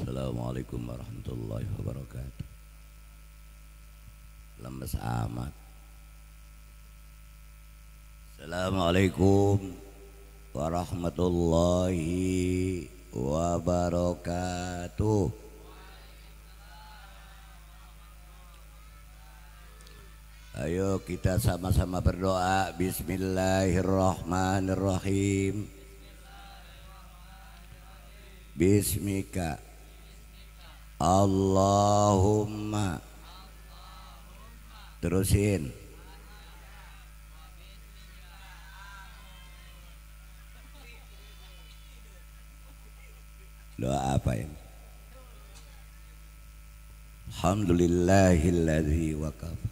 Assalamualaikum warahmatullahi wabarakatuh. Lemes amat. Assalamualaikum warahmatullahi wabarakatuh. Ayo kita sama-sama berdoa. Bismillahirrahmanirrahim. Bismika Allahumma. Terusin. Doa apa ini? Alhamdulillahilladzi waqafa.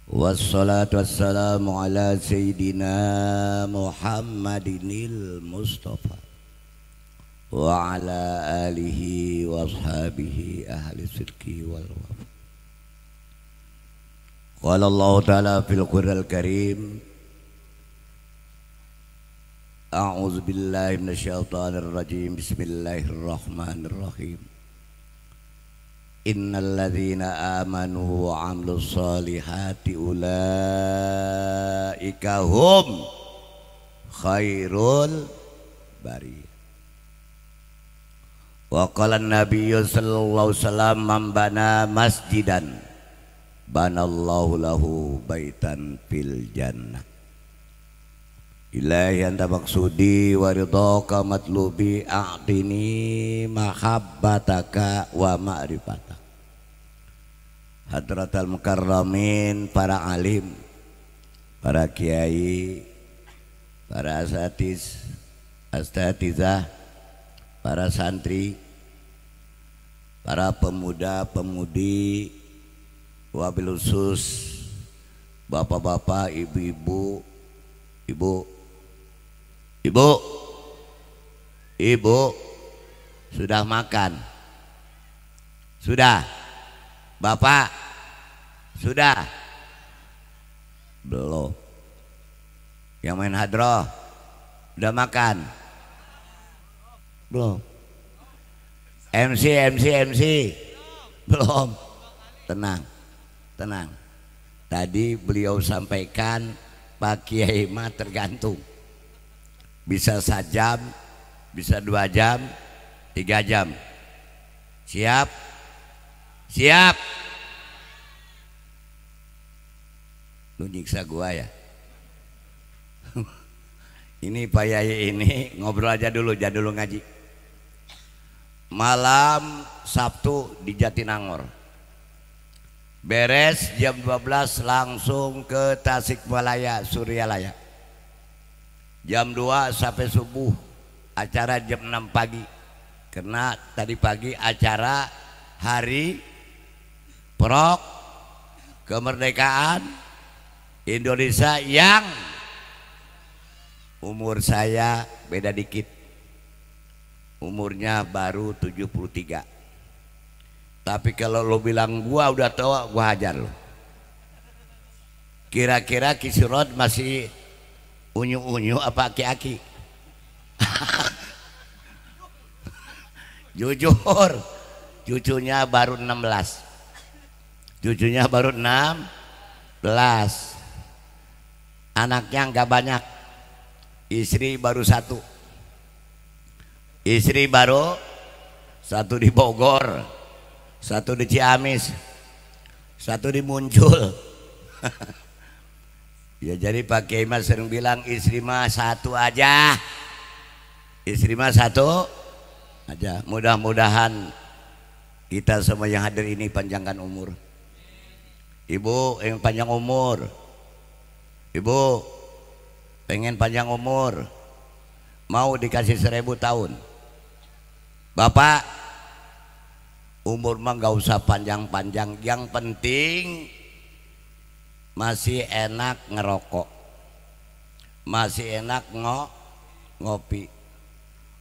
Wassalatu wassalamu ala sayyidina Muhammadinil Mustafa wa ala alihi wa ashabihi ahli sidqi wal wafa. Qala Allah ta'ala fil Qur'anil Karim, a'udzu billahi minasyaitonir rajim. Bismillahirrahmanirrahim. Innal ladzina amanu wa 'amilus solihati ulaika hum khairul bariyah. Wa qala an-nabiyyu sallallahu alaihi wasallam man bana masjidan banallahu lahu baitan fil jannah. Ilahi anta maksudi wa ridhaka matlubi a'tini mahabbataka wa ma'rifataka. Hadratal mukarramin, para alim, para kiai, para asatizah, para santri, para pemuda pemudi, wabil khusus bapak-bapak, ibu-ibu, ibu sudah makan? Sudah? Bapak sudah? Belum. Yang main hadroh udah makan? Belum. MC belum. Tenang. Tadi beliau sampaikan Pak Kiai mah tergantung, bisa sajam, bisa 2 jam, 3 jam. Siap? Lu nyiksa gua ya? Ini Pak Yai ini ngobrol aja dulu, jangan dulu ngaji. Malam Sabtu di Jatinangor, beres jam 12 langsung ke Tasikmalaya, Suryalaya. Jam 2 sampai subuh, acara jam 6 pagi. Karena tadi pagi acara hari kemerdekaan Indonesia yang umur saya beda dikit. Umurnya baru 73. Tapi kalau lo bilang gua udah tua, gua hajar lo. Kira-kira Kisirod masih unyu-unyu apa aki-aki? Jujur, cucunya baru 16. Anaknya nggak banyak. Istri baru 1. Satu di Bogor, 1 di Ciamis, 1 di Muncul. Ya jadi Pak Kiai mas sering bilang istri mah 1 aja. Mudah-mudahan kita semua yang hadir ini panjangkan umur. Ibu yang panjang umur. Ibu pengen panjang umur, mau dikasih 1000 tahun. Bapak umur mah gak usah panjang-panjang, yang penting masih enak ngerokok, masih enak ngopi.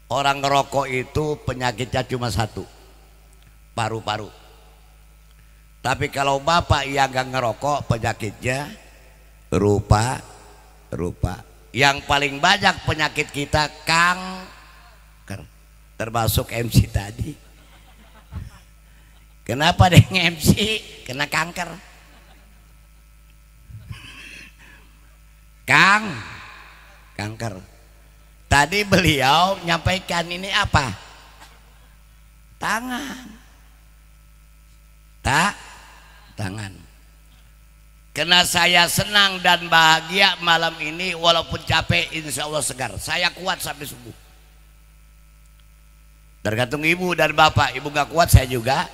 Orang ngerokok itu penyakitnya cuma 1, paru-paru. Tapi kalau bapak yang gak ngerokok, penyakitnya rupa. Yang paling banyak penyakit kita kanker. termasuk MC tadi. Kenapa dia nge-MC? Kena kanker. Kanker. Tadi beliau nyampaikan ini apa? Tangan. Karena saya senang dan bahagia malam ini, walaupun capek insya Allah segar. Saya kuat sampai subuh. Tergantung ibu dan bapak. Ibu gak kuat, saya juga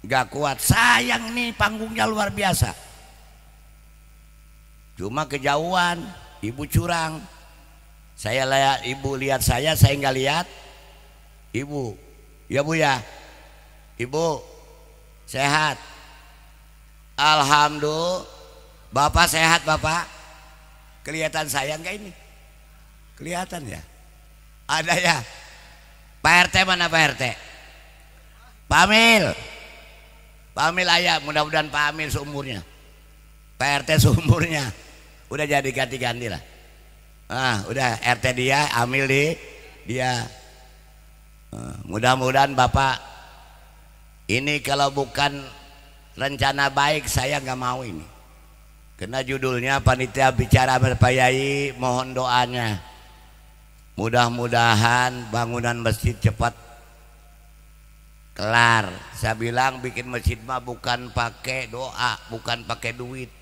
gak kuat. Sayang nih, panggungnya luar biasa. Cuma kejauhan, ibu curang. Saya lihat ibu lihat saya nggak lihat ibu. Ya bu ya, ibu sehat. Alhamdulillah. Bapak sehat bapak. Kelihatan saya nggak ini? Kelihatan ya. Ada ya. Pak RT mana Pak RT? Pak Amil ayah. Mudah-mudahan Pak Amil seumurnya. Pak RT seumurnya. Udah jadi ganti-ganti lah. Udah RT dia, Amil dia. Mudah-mudahan Bapak ini kalau bukan rencana baik saya nggak mau ini. Karena judulnya panitia bicara Pak Yai, mohon doanya. Mudah-mudahan bangunan masjid cepat kelar. Saya bilang bikin masjid mah bukan pakai doa, bukan pakai duit.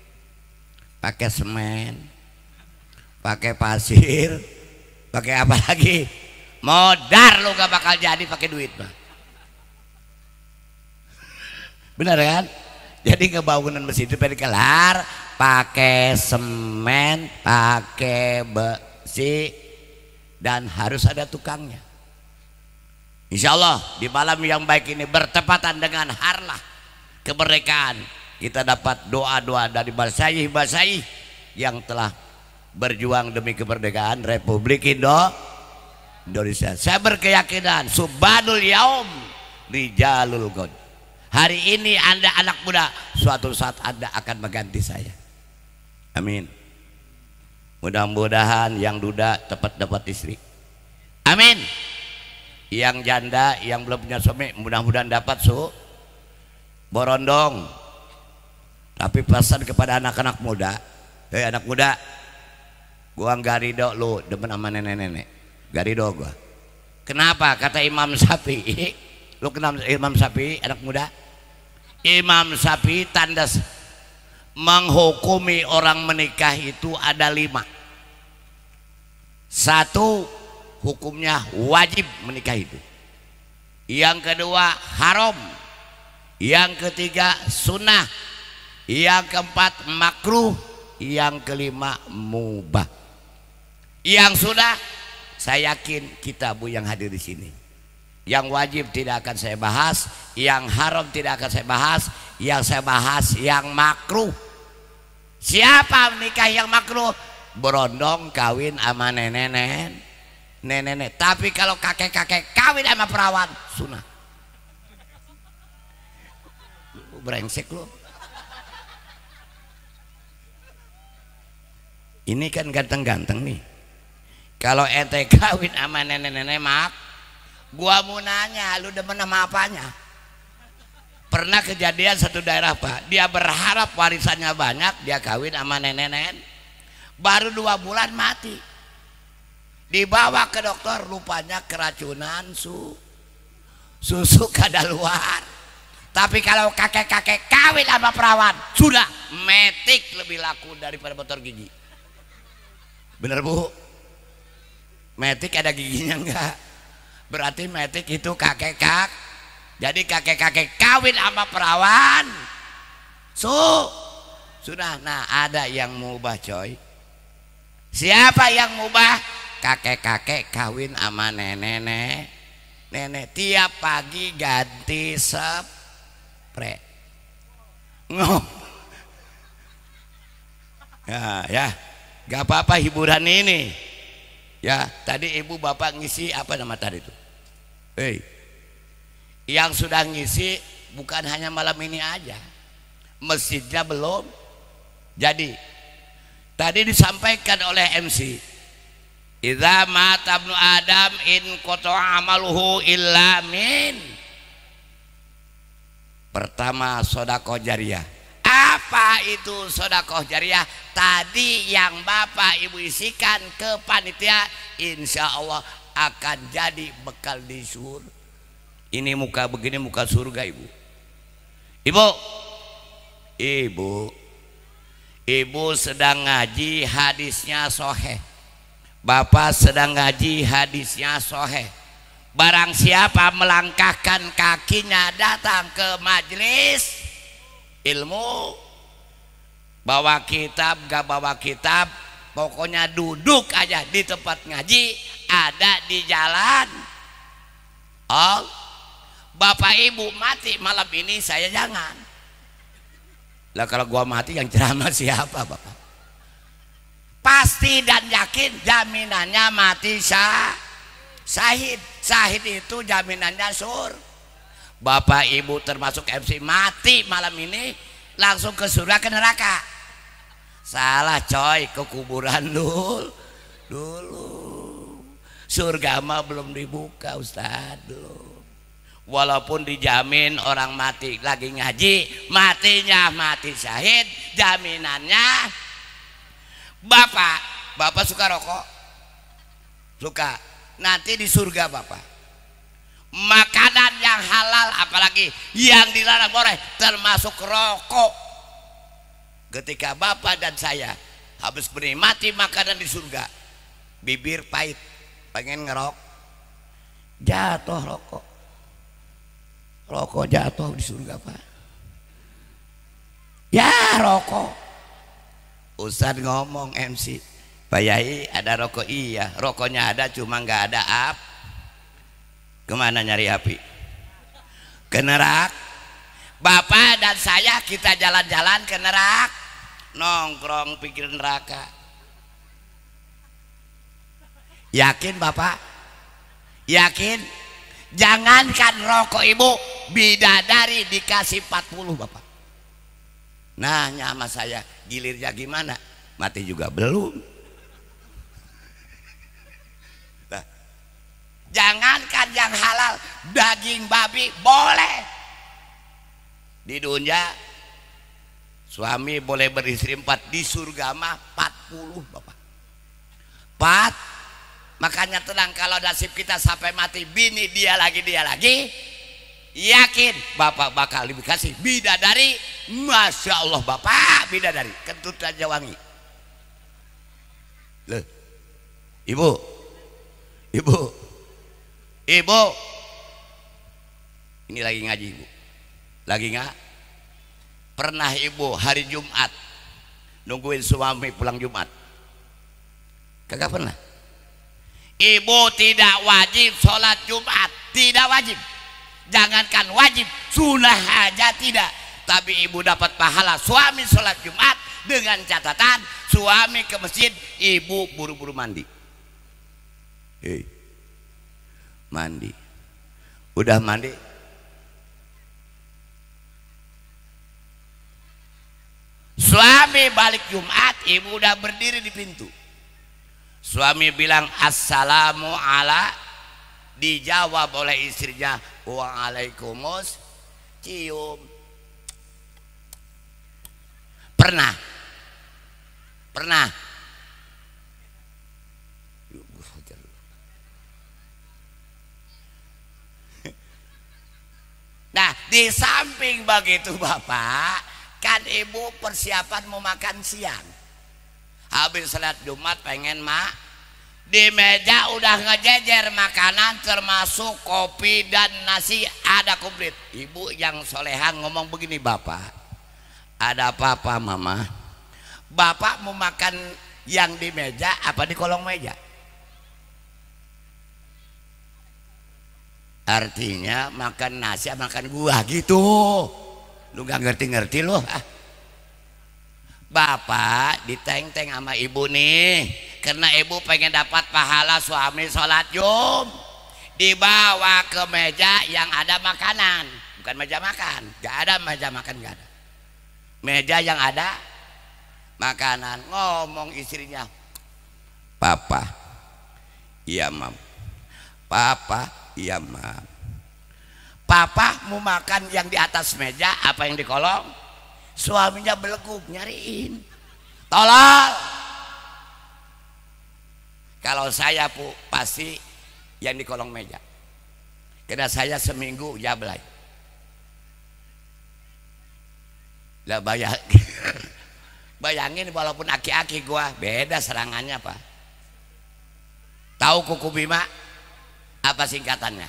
Pakai semen, pakai pasir, pakai apa lagi? Modar lu gak bakal jadi pakai duit mah. Benar kan? Jadi kebangunan masjid itu pengen kelar, pakai semen, pakai besi, dan harus ada tukangnya. Insya Allah di malam yang baik ini bertepatan dengan harlah kemerdekaan, kita dapat doa-doa dari basaih yang telah berjuang demi kemerdekaan Republik Indonesia. Saya berkeyakinan subhanul yaum rijalul god. Hari ini Anda anak muda, suatu saat Anda akan mengganti saya. Amin. Mudah-mudahan yang duda cepat dapat istri. Amin. Yang janda yang belum punya suami mudah-mudahan dapat borondong. Tapi pesan kepada anak-anak muda, anak muda, gua nggak ridho lu demen sama nenek-nenek, nggak ridho gua. Kenapa? Kata Imam Syafi'i. Lu kenal Imam Syafi'i, anak muda? Imam Syafi'i tanda menghukumi orang menikah itu ada 5. 1, hukumnya wajib menikah itu. Yang kedua haram. Yang ketiga sunnah. Yang keempat makruh. Yang kelima mubah. Yang sudah saya yakin kita bu yang hadir di sini. Yang wajib tidak akan saya bahas, yang haram tidak akan saya bahas, yang saya bahas yang makruh. Siapa menikah yang makruh? Berondong kawin sama nenek. Tapi kalau kakek-kakek kawin sama perawan sunnah. Brengsek lu. Ini kan ganteng-ganteng nih. Kalau ente kawin sama nenek-nenek mak, gua mau nanya, lu demen sama apanya? Pernah kejadian satu daerah pak, dia berharap warisannya banyak, dia kawin sama nenek-nenek, baru 2 bulan mati. Dibawa ke dokter, rupanya keracunan susu kadaluar. Tapi kalau kakek-kakek kawin sama perawan, sudah metik lebih laku daripada motor gigi. Bener bu? Metik ada giginya enggak? Berarti metik itu kakek-kakek. Jadi kakek-kakek kawin sama perawan sudah. Nah ada yang mubah coy. Siapa yang mubah? Kakek-kakek kawin sama nenek. Tiap pagi ganti spray. Ya gak apa-apa hiburan ini. Ya, tadi ibu bapak ngisi apa nama tadi itu? Yang sudah ngisi bukan hanya malam ini aja. Masjidnya belum. Jadi tadi disampaikan oleh MC Idza mata ibnu Adam in qata'a amaluhu illa min. Pertama sedekah jariyah. Apa itu sedekah jariyah? Tadi yang Bapak Ibu isikan ke panitia, insya Allah akan jadi bekal di surga. Ini muka begini muka surga Ibu. Ibu sedang ngaji hadisnya sahih. Bapak sedang ngaji hadisnya sahih. Barang siapa melangkahkan kakinya datang ke majelis ilmu, bawa kitab gak bawa kitab, pokoknya duduk aja di tempat ngaji, ada di jalan. Oh, Bapak Ibu mati malam ini saya jangan. Lah kalau gua mati yang ceramah siapa Bapak? Pasti dan yakin jaminannya mati syahid. Syahid itu jaminannya Bapak Ibu termasuk MC mati malam ini langsung ke surga ke neraka. Salah coy, ke kuburan dulu. Surga mah belum dibuka Ustaz dulu. Walaupun dijamin orang mati lagi ngaji, matinya mati syahid, jaminannya. Bapak suka rokok? Suka. Nanti di surga Bapak makanan yang halal, apalagi yang dilarang boleh, termasuk rokok. Ketika Bapak dan saya habis menikmati makanan di surga, bibir pahit, pengen ngerok, jatuh rokok jatuh di surga Pak. Ya rokok. Ustadz ngomong MC, Pak Yai ada rokok? Iya, rokoknya ada cuma nggak ada kemana nyari api? Ke neraka. Bapak dan saya kita jalan-jalan ke neraka, nongkrong pikir neraka. Yakin Bapak? Yakin? Jangankan rokok Ibu, bidadari dikasih 40 Bapak. Nah nyama saya gilirnya gimana? Mati juga belum. Nah, jangankan yang halal, daging babi boleh. Di dunia suami boleh beristri 4, di surga mah 40 Bapak. 4. Makanya tenang, kalau nasib kita sampai mati bini dia lagi, yakin Bapak bakal dikasih bidadari. Masya Allah Bapak, bidadari kentut aja wangi. Loh, Ibu, ini lagi ngaji Ibu, lagi nggak pernah Ibu hari Jumat nungguin suami pulang Jumat? Kagak pernah. Ibu tidak wajib sholat Jumat, tidak wajib. Jangankan wajib, sunnah aja tidak. Tapi Ibu dapat pahala suami sholat Jumat dengan catatan suami ke masjid, Ibu buru-buru mandi. Mandi. Udah mandi? Suami balik Jumat, Ibu udah berdiri di pintu. Suami bilang assalamu ala, dijawab oleh istrinya waalaikumsalam, cium. Pernah nah di samping begitu Bapak, kan Ibu persiapan mau makan siang. Habis salat Jumat pengen di meja udah ngejejer makanan termasuk kopi dan nasi ada komplit. Ibu yang solehan ngomong begini, Bapak, ada apa-apa Mama? Bapak mau makan yang di meja apa di kolong meja? Artinya makan nasi makan gua gitu. Lu gak ngerti-ngerti lu. Bapak diteng-teng sama Ibu nih, karena Ibu pengen dapat pahala suami sholat Jum. Dibawa ke meja yang ada makanan, bukan meja makan. Gak ada meja makan, gak ada. Meja yang ada makanan. Ngomong istrinya, Papa Iya mam. Papa, iya mam. Papa mau makan yang di atas meja apa yang di kolong? Suaminya beleguk nyariin. Tolol. Kalau saya pasti yang di kolong meja. Karena saya seminggu jablay. Lah bayangin walaupun aki-aki gua beda serangannya pak. Tahu kuku bima apa singkatannya?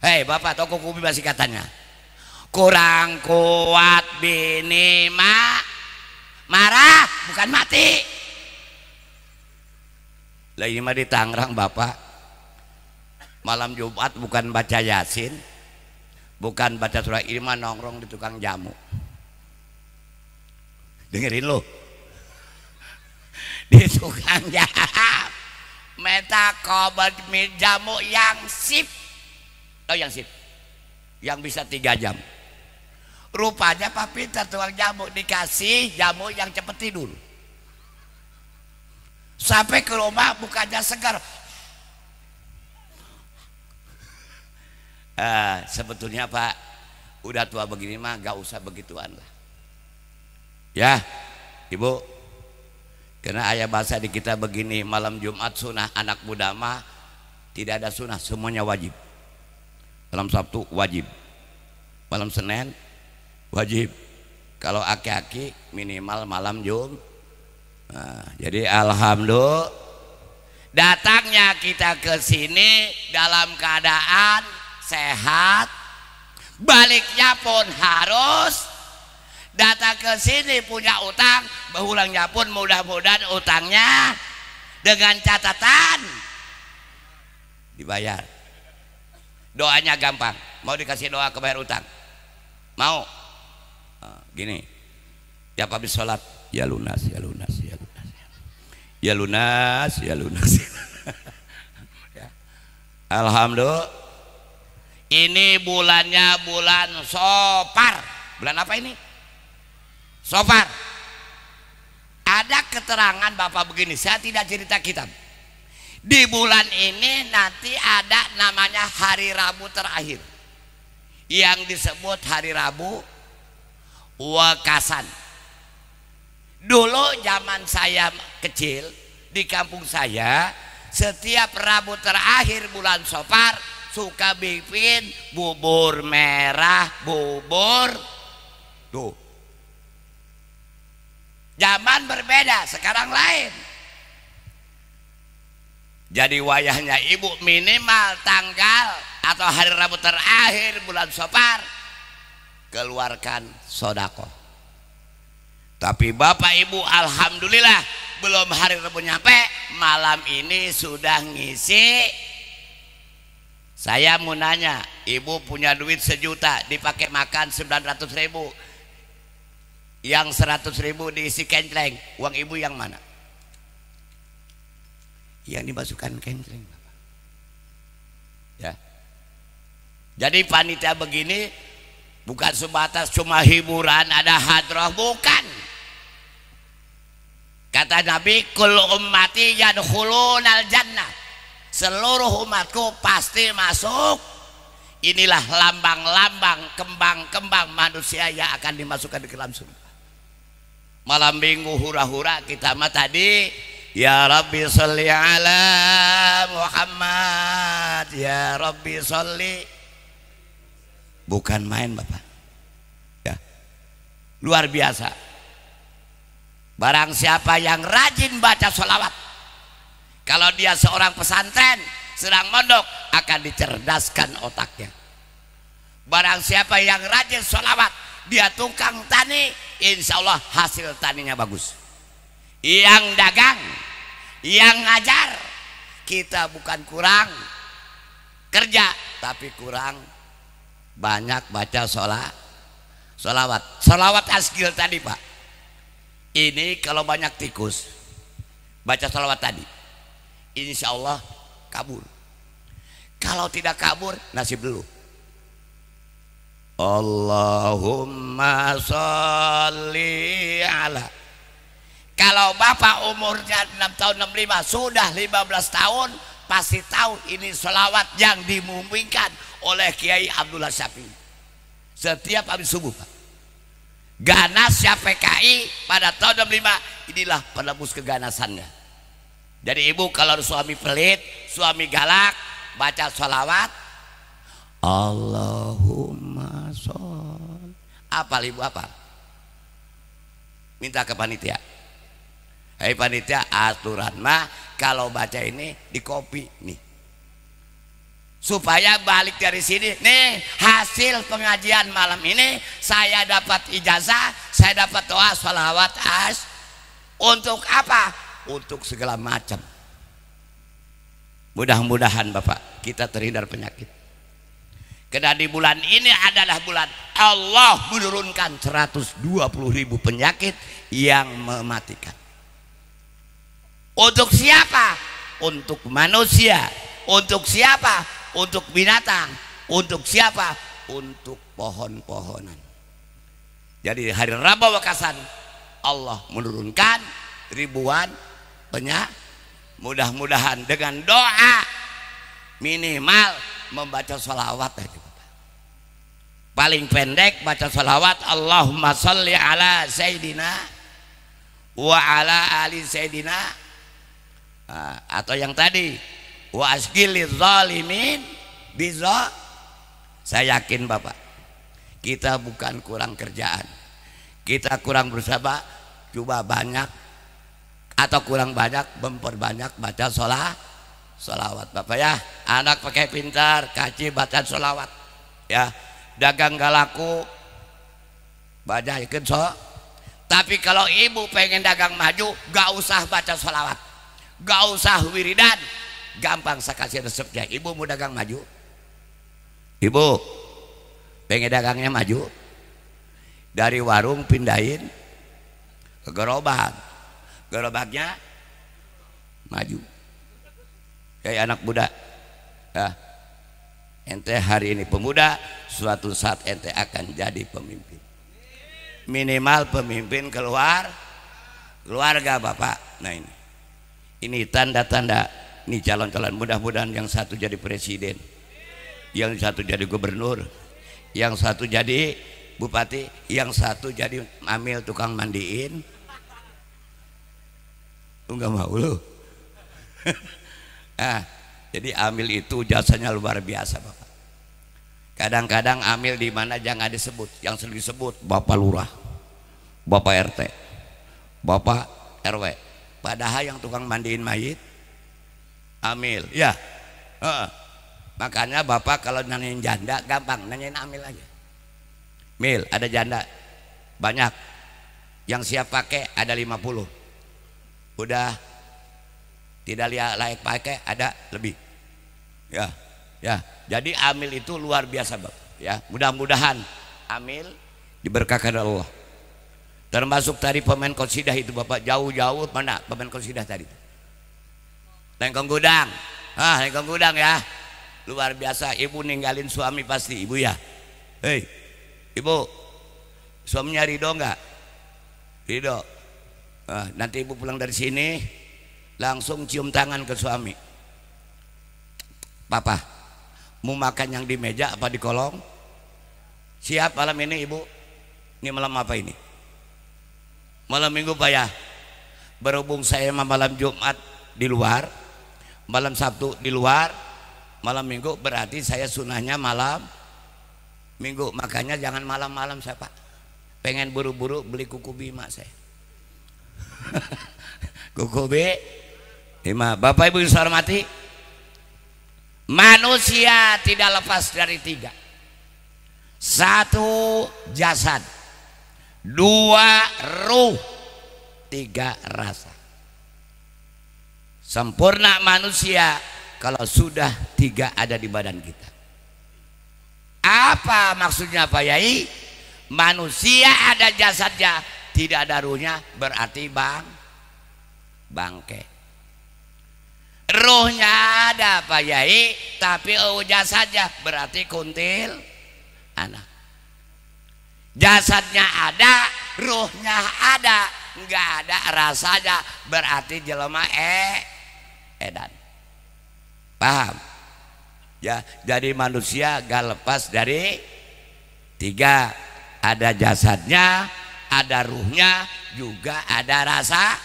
Hei bapak, tahu kuku bima singkatannya? Kurang kuat bini marah bukan mati. Lah ini mah di Tangerang bapak, malam Jumat bukan baca Yasin, bukan baca surah Irma, nongkrong di tukang jamu. Dengerin lo, di tukang jamu meta kobat jamu yang sip. Tahu yang sip? Yang bisa 3 jam. Rupanya Pak Peter tukang jamu dikasih jamu yang cepet tidur. Sampai ke rumah bukannya segar. Sebetulnya Pak, udah tua begini mah gak usah begituan lah. Ya, Ibu. Karena ayah bahasa di kita begini, malam Jumat sunah, anak muda mah tidak ada sunah, semuanya wajib. Malam Sabtu wajib, malam Senin wajib. Kalau aki-aki minimal malam Jumat. Nah, jadi alhamdulillah datangnya kita ke sini dalam keadaan sehat, baliknya pun harus datang ke sini punya utang, berulangnya pun mudah-mudahan utangnya dengan catatan dibayar. Doanya gampang, mau dikasih doa kebayar utang, mau gini, tiap habis sholat ya lunas, ya lunas, ya lunas, ya lunas, ya lunas. Ya. Alhamdulillah, ini bulannya bulan Sofar. Bulan apa ini? Sofar. Ada keterangan Bapak begini, saya tidak cerita kitab. Di bulan ini nanti ada namanya hari Rabu terakhir, yang disebut hari Rabu Wakasan. Dulu zaman saya kecil di kampung saya, setiap Rabu terakhir bulan Sofar suka bikin bubur merah, bubur tuh. Zaman berbeda, sekarang lain. Jadi wayahnya ibu minimal tanggal atau hari Rabu terakhir bulan Sofar keluarkan sodako. Tapi bapak ibu alhamdulillah belum hari Rabu nyampe, malam ini sudah ngisi. Saya mau nanya, ibu punya duit 1 juta dipakai makan 900.000, yang 100.000 diisi kenceleng, uang ibu yang mana? Yang dimasukkan kenceleng. Ya. Jadi panitia begini bukan sebatas cuma hiburan, ada hadroh, bukan. Kata Nabi, kul ummati yadkhulunal jannah, seluruh umatku pasti masuk. Inilah lambang-lambang, kembang-kembang manusia yang akan dimasukkan ke dalam surga. Malam minggu hura-hura kita mah tadi, ya Rabbi sholli ala Muhammad, ya Rabbi sholli. Bukan main Bapak ya, luar biasa. Barang siapa yang rajin baca sholawat, kalau dia seorang pesantren sedang mondok, akan dicerdaskan otaknya. Barang siapa yang rajin sholawat, dia tukang tani, insya Allah hasil taninya bagus. Yang dagang, yang ngajar, kita bukan kurang kerja, tapi kurang banyak baca sholawat. Sholawat asgil tadi Pak, ini kalau banyak tikus baca sholawat tadi, insya Allah kabur. Kalau tidak kabur, nasib dulu. Allahumma sholli ala. Kalau bapak umurnya 6 tahun 65 sudah 15 tahun pasti tahu ini sholawat yang dimumingkan oleh Kiai Abdullah Syafi'i setiap habis subuh, Pak. Ganasnya PKI pada tahun 65 inilah penebus keganasannya. Jadi ibu kalau suami pelit, suami galak, baca sholawat Allahumma sholli. Apa ibu apa? Minta ke panitia. Hei panitia, aturan mah kalau baca ini di kopi nih. Supaya balik dari sini, nih hasil pengajian malam ini saya dapat ijazah, saya dapat doa sholawat as. Untuk apa? Untuk segala macam. Mudah-mudahan Bapak kita terhindar penyakit. Karena di bulan ini adalah bulan Allah menurunkan 120.000 penyakit yang mematikan. Untuk siapa? Untuk manusia. Untuk siapa? Untuk binatang. Untuk siapa? Untuk pohon-pohonan. Jadi hari Rabu Wakasan Allah menurunkan ribuan penyakit. Mudah-mudahan dengan doa minimal membaca sholawat aja. Paling pendek baca sholawat Allahumma sholli ala Sayyidina wa ala ali Sayyidina. Atau yang tadi wa asgilil zalimin biza. Saya yakin Bapak kita bukan kurang kerjaan, kita kurang berusaha, coba banyak atau kurang banyak memperbanyak baca sholawat Bapak ya. Anak pakai pintar kaji baca sholawat ya. Dagang gak laku baca ikut tapi kalau ibu pengen dagang maju gak usah baca sholawat, gak usah wiridan, gampang saya kasih resepnya. Ibu mau dagang maju, ibu pengen dagangnya maju, dari warung pindahin ke gerobak, gerobaknya maju kayak anak muda ya. Ente hari ini pemuda, suatu saat ente akan jadi pemimpin, minimal pemimpin keluarga Bapak. Nah ini tanda-tanda nih calon-calon. Mudah-mudahan yang satu jadi presiden, yang satu jadi gubernur, yang satu jadi bupati, yang satu jadi amil tukang mandiin. Lu nggak mau lu? Nah, jadi amil itu jasanya luar biasa Bapak. Kadang-kadang amil di mana jangan disebut, yang sering disebut Bapak Lurah, Bapak RT, Bapak RW. Padahal yang tukang mandiin mayit amil ya. Makanya Bapak kalau nanyain janda gampang, nanyain amil aja. Mil ada janda banyak, yang siap pakai ada 50, udah tidak layak pakai ada lebih ya. Jadi amil itu luar biasa Bapak ya. Mudah-mudahan amil diberkahkan Allah. Termasuk tadi pemain qasidah itu Bapak, jauh-jauh mana pemain qasidah tadi? Lengkong Gudang. Lengkong Gudang ya. Luar biasa. Ibu ninggalin suami pasti ibu ya. Hei ibu, suaminya ridho enggak? Ridho. Nanti ibu pulang dari sini langsung cium tangan ke suami. Papa mau makan yang di meja apa di kolong? Siap malam ini ibu? Ini malam apa ini? Malam minggu Pak ya. Berhubung saya malam Jumat di luar, malam Sabtu di luar, malam minggu berarti saya sunahnya malam minggu. Makanya jangan malam-malam saya Pak. Pengen buru-buru beli kuku bima saya. Kuku bima. Bapak Ibu yang saya hormati, manusia tidak lepas dari 3. 1 jasad, 2 ruh, 3 rasa. Sempurna manusia kalau sudah 3 ada di badan kita. Apa maksudnya Pak Yai? Manusia ada jasadnya, tidak ada ruhnya, berarti bangke. Ruhnya ada Pak Yai, tapi jasadnya berarti kuntil anak. Jasadnya ada, ruhnya ada, nggak ada rasanya, berarti jelema edan. Paham? Ya, jadi manusia gak lepas dari tiga, ada jasadnya, ada ruhnya, juga ada rasa.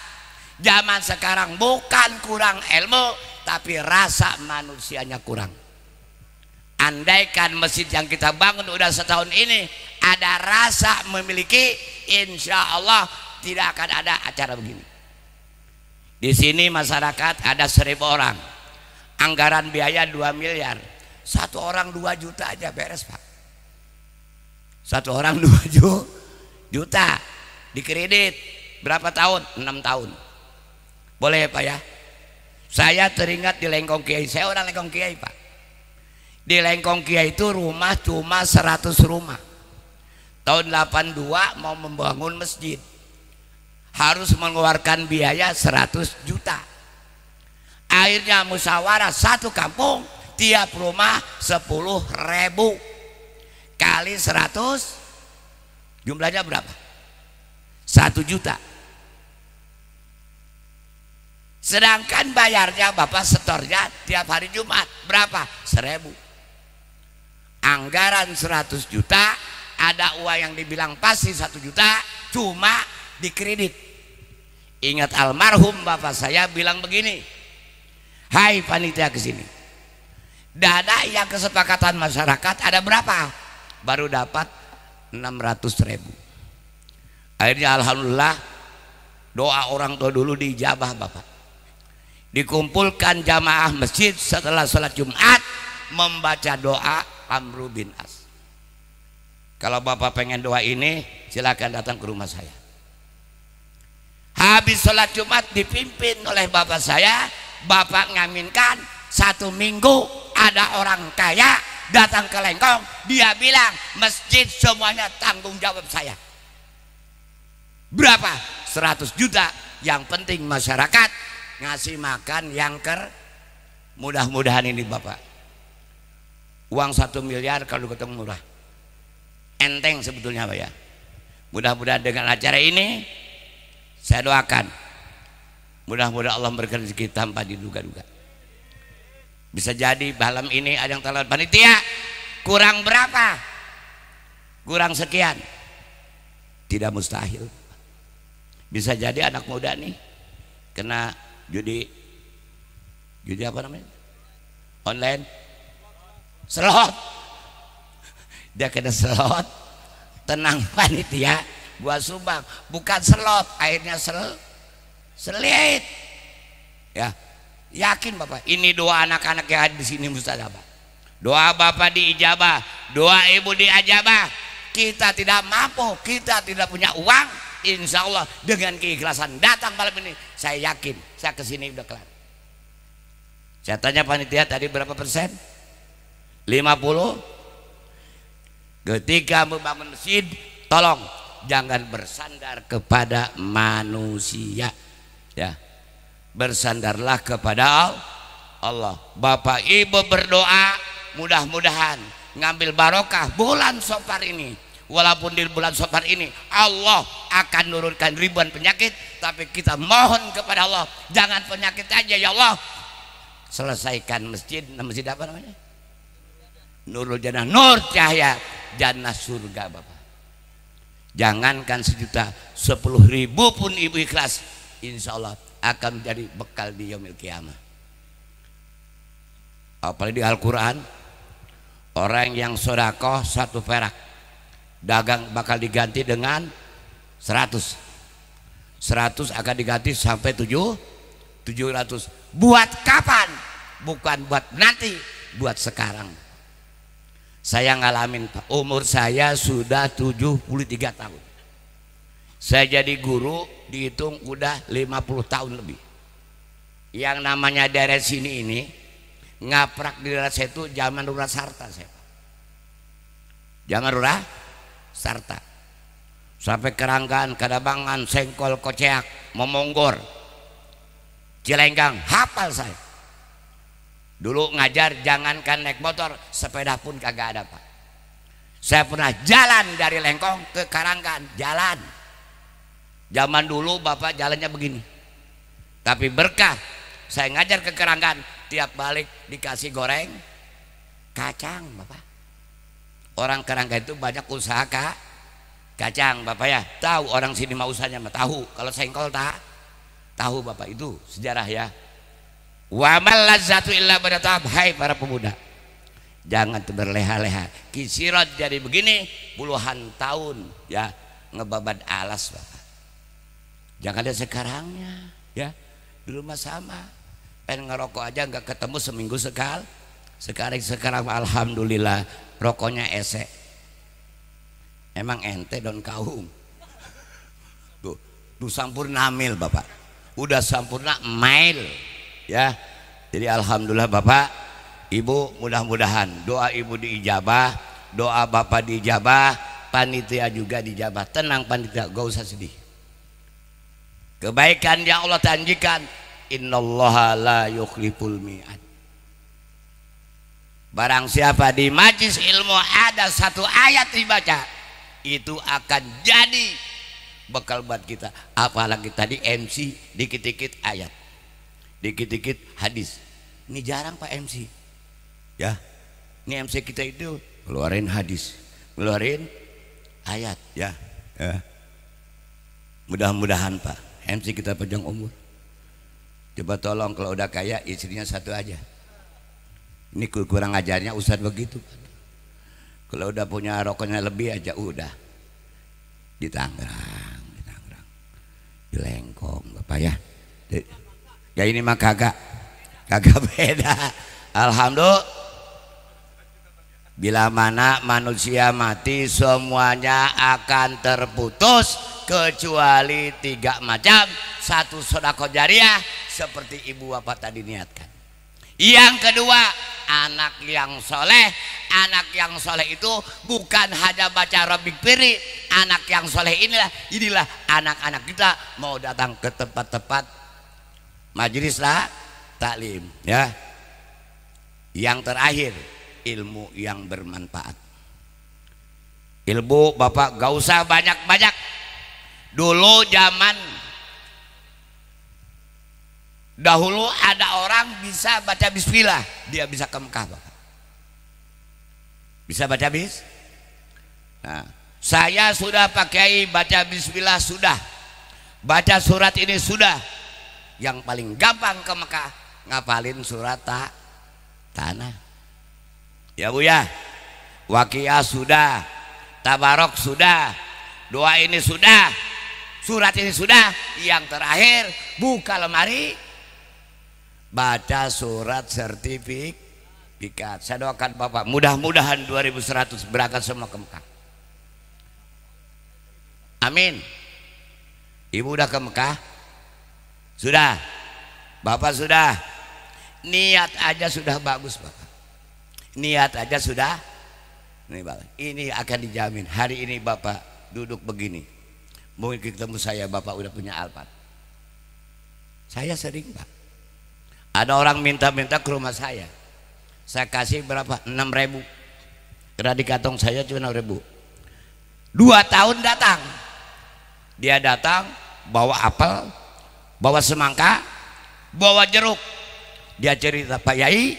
Zaman sekarang bukan kurang ilmu, tapi rasa manusianya kurang. Andaikan masjid yang kita bangun udah setahun ini ada rasa memiliki, insya Allah tidak akan ada acara begini. Di sini masyarakat ada 1000 orang, anggaran biaya 2 miliar, satu orang 2 juta aja beres Pak. Satu orang 2 juta dikredit berapa tahun? 6 tahun. Boleh ya Pak ya? Saya teringat di Lengkong Kiai, saya orang Lengkong Kiai Pak. Di Lengkong Kiai itu rumah cuma 100 rumah. Tahun 82 mau membangun masjid, harus mengeluarkan biaya 100 juta. Akhirnya musyawarah satu kampung, tiap rumah 10.000 kali 100, jumlahnya berapa? 1 juta. Sedangkan bayarnya Bapak setornya tiap hari Jumat berapa? 1.000. Anggaran 100 juta, ada uang yang dibilang pasti 1 juta, cuma dikredit. Ingat almarhum bapak saya bilang begini, hai panitia kesini, dana yang kesepakatan masyarakat ada berapa? Baru dapat 600.000. Akhirnya alhamdulillah doa orang tua dulu diijabah Bapak. Dikumpulkan jamaah masjid setelah sholat Jumat membaca doa Amru bin As. Kalau Bapak pengen doa ini silakan datang ke rumah saya. Habis sholat Jumat dipimpin oleh bapak saya, Bapak ngaminkan 1 minggu ada orang kaya datang ke Lengkong, dia bilang masjid semuanya tanggung jawab saya. Berapa? 100 juta. Yang penting masyarakat ngasih makan yang mudah-mudahan ini Bapak, uang 1 miliar kalau ketemu murah, enteng sebetulnya Pak ya. Mudah-mudahan dengan acara ini saya doakan, mudah-mudahan Allah memberikan rezeki tanpa diduga-duga. Bisa jadi malam ini ada yang telepon panitia, kurang berapa? Kurang sekian. Tidak mustahil. Bisa jadi anak muda nih kena judi apa namanya? Online. Slot. Dia kena slot. Tenang panitia, gua sumbang, bukan slot, akhirnya selit. Ya. Yakin Bapak, ini doa anak-anak yang ada di sini mustajabah. Doa Bapak diijabah, doa Ibu diijabah. Kita tidak mampu, kita tidak punya uang, insya Allah dengan keikhlasan datang malam ini, saya yakin saya kesini udah kelar. Saya tanya panitia tadi berapa persen? 50. Ketika membangun masjid, tolong jangan bersandar kepada manusia, ya. Bersandarlah kepada Allah. Bapak Ibu berdoa mudah-mudahan ngambil barokah bulan Safar ini. Walaupun di bulan Safar ini Allah akan nurunkan ribuan penyakit, tapi kita mohon kepada Allah, jangan penyakit aja ya Allah, selesaikan masjid apa namanya? Nurul Jannah, nur cahaya jannah surga Bapak. Jangankan 1 juta, 10.000 pun Ibu ikhlas, insya Allah akan menjadi bekal di yaumil kiamah. Apalagi di Al-Quran, orang yang sedekah 1 perak, dagang bakal diganti dengan 100 akan diganti sampai 700. Buat kapan? Bukan buat nanti, buat sekarang. Saya ngalamin Pak, umur saya sudah 73 tahun. Saya jadi guru dihitung udah 50 tahun lebih. Yang namanya daerah sini ini ngaprak di daerah saya itu zaman Lurah Sarta saya. Zaman Lurah Sarta. Sampai Keranggan, Kadabangan, Sengkol, Koceak, Momonggor, Cilenggang, hafal saya. Dulu ngajar jangankan naik motor, sepeda pun kagak ada Pak. Saya pernah jalan dari Lengkong ke Karanggan, jalan. Zaman dulu bapak jalannya begini, tapi berkah saya ngajar ke Keranggan, tiap balik dikasih goreng kacang bapak. Orang Keranggan itu banyak usaha kacang bapak ya. Tahu orang sini mau usahanya mah tahu. Kalau sengkol tak tahu bapak, itu sejarah ya. Wa mal ladzatu illa ba'da. Hai para pemuda, jangan berleha-leha. Kisirat jadi begini puluhan tahun ya, ngebabad alas bapak. Jangan ada sekarangnya ya. Dulu mah sama, pengen ngerokok aja nggak ketemu seminggu sekali. Sekarang alhamdulillah rokoknya esek. Emang ente don kaum tuh sampurna mil bapak, udah sampurna mail ya. Jadi alhamdulillah bapak ibu, mudah-mudahan doa ibu diijabah, doa bapak diijabah, panitia juga dijabah. Tenang panitia, gak usah sedih. Kebaikan yang Allah janjikan, innallaha la yukhliful mi'ad. Barang siapa di majlis ilmu ada satu ayat dibaca, itu akan jadi bekal buat kita. Apalagi tadi MC dikit-dikit ayat, dikit-dikit hadis. Ini jarang Pak MC ya. Ini MC kita itu keluarin hadis, keluarin ayat ya, ya. Mudah-mudahan Pak MC kita panjang umur. Coba tolong kalau udah kaya istrinya satu aja. Ini kurang ajarnya Ustadz begitu. Kalau udah punya rokoknya lebih aja udah di Tangerang, di Lengkong bapak ya. Ya ini mah kagak beda. Alhamdulillah. Bila mana manusia mati semuanya akan terputus kecuali 3 macam. 1 sedekah jariah seperti ibu bapak tadi niatkan. Yang kedua, anak yang soleh. Anak yang soleh itu bukan hanya baca Rabbik Piri. Anak yang soleh inilah anak-anak kita mau datang ke tempat-tempat majelis taklim ya. Yang terakhir, ilmu yang bermanfaat. Ilmu bapak gak usah banyak-banyak. Dulu zaman dahulu ada orang bisa baca bismillah, dia bisa ke Mekah bapak. Bisa baca bis. Nah, saya sudah pakai baca bismillah sudah, baca surat ini sudah. Yang paling gampang ke Mekah ngapalin surat tanah ya bu ya. Waqiah sudah, Tabarok sudah, doa ini sudah, surat ini sudah. Yang terakhir buka lemari, baca surat sertifikat. Saya doakan bapak mudah-mudahan 2100 berangkat semua ke Mekah. Amin. Ibu udah ke Mekah? Sudah. Bapak sudah. Niat aja sudah bagus bapak. Niat aja sudah. Ini akan dijamin. Hari ini bapak duduk begini, mungkin ketemu saya bapak udah punya Alphard. Saya sering pak, ada orang minta-minta ke rumah saya kasih berapa? 6.000. Karena di kantong saya cuma 6.000. 2 tahun datang, dia datang bawa apel, bawa semangka, bawa jeruk. Dia cerita, Pak Yai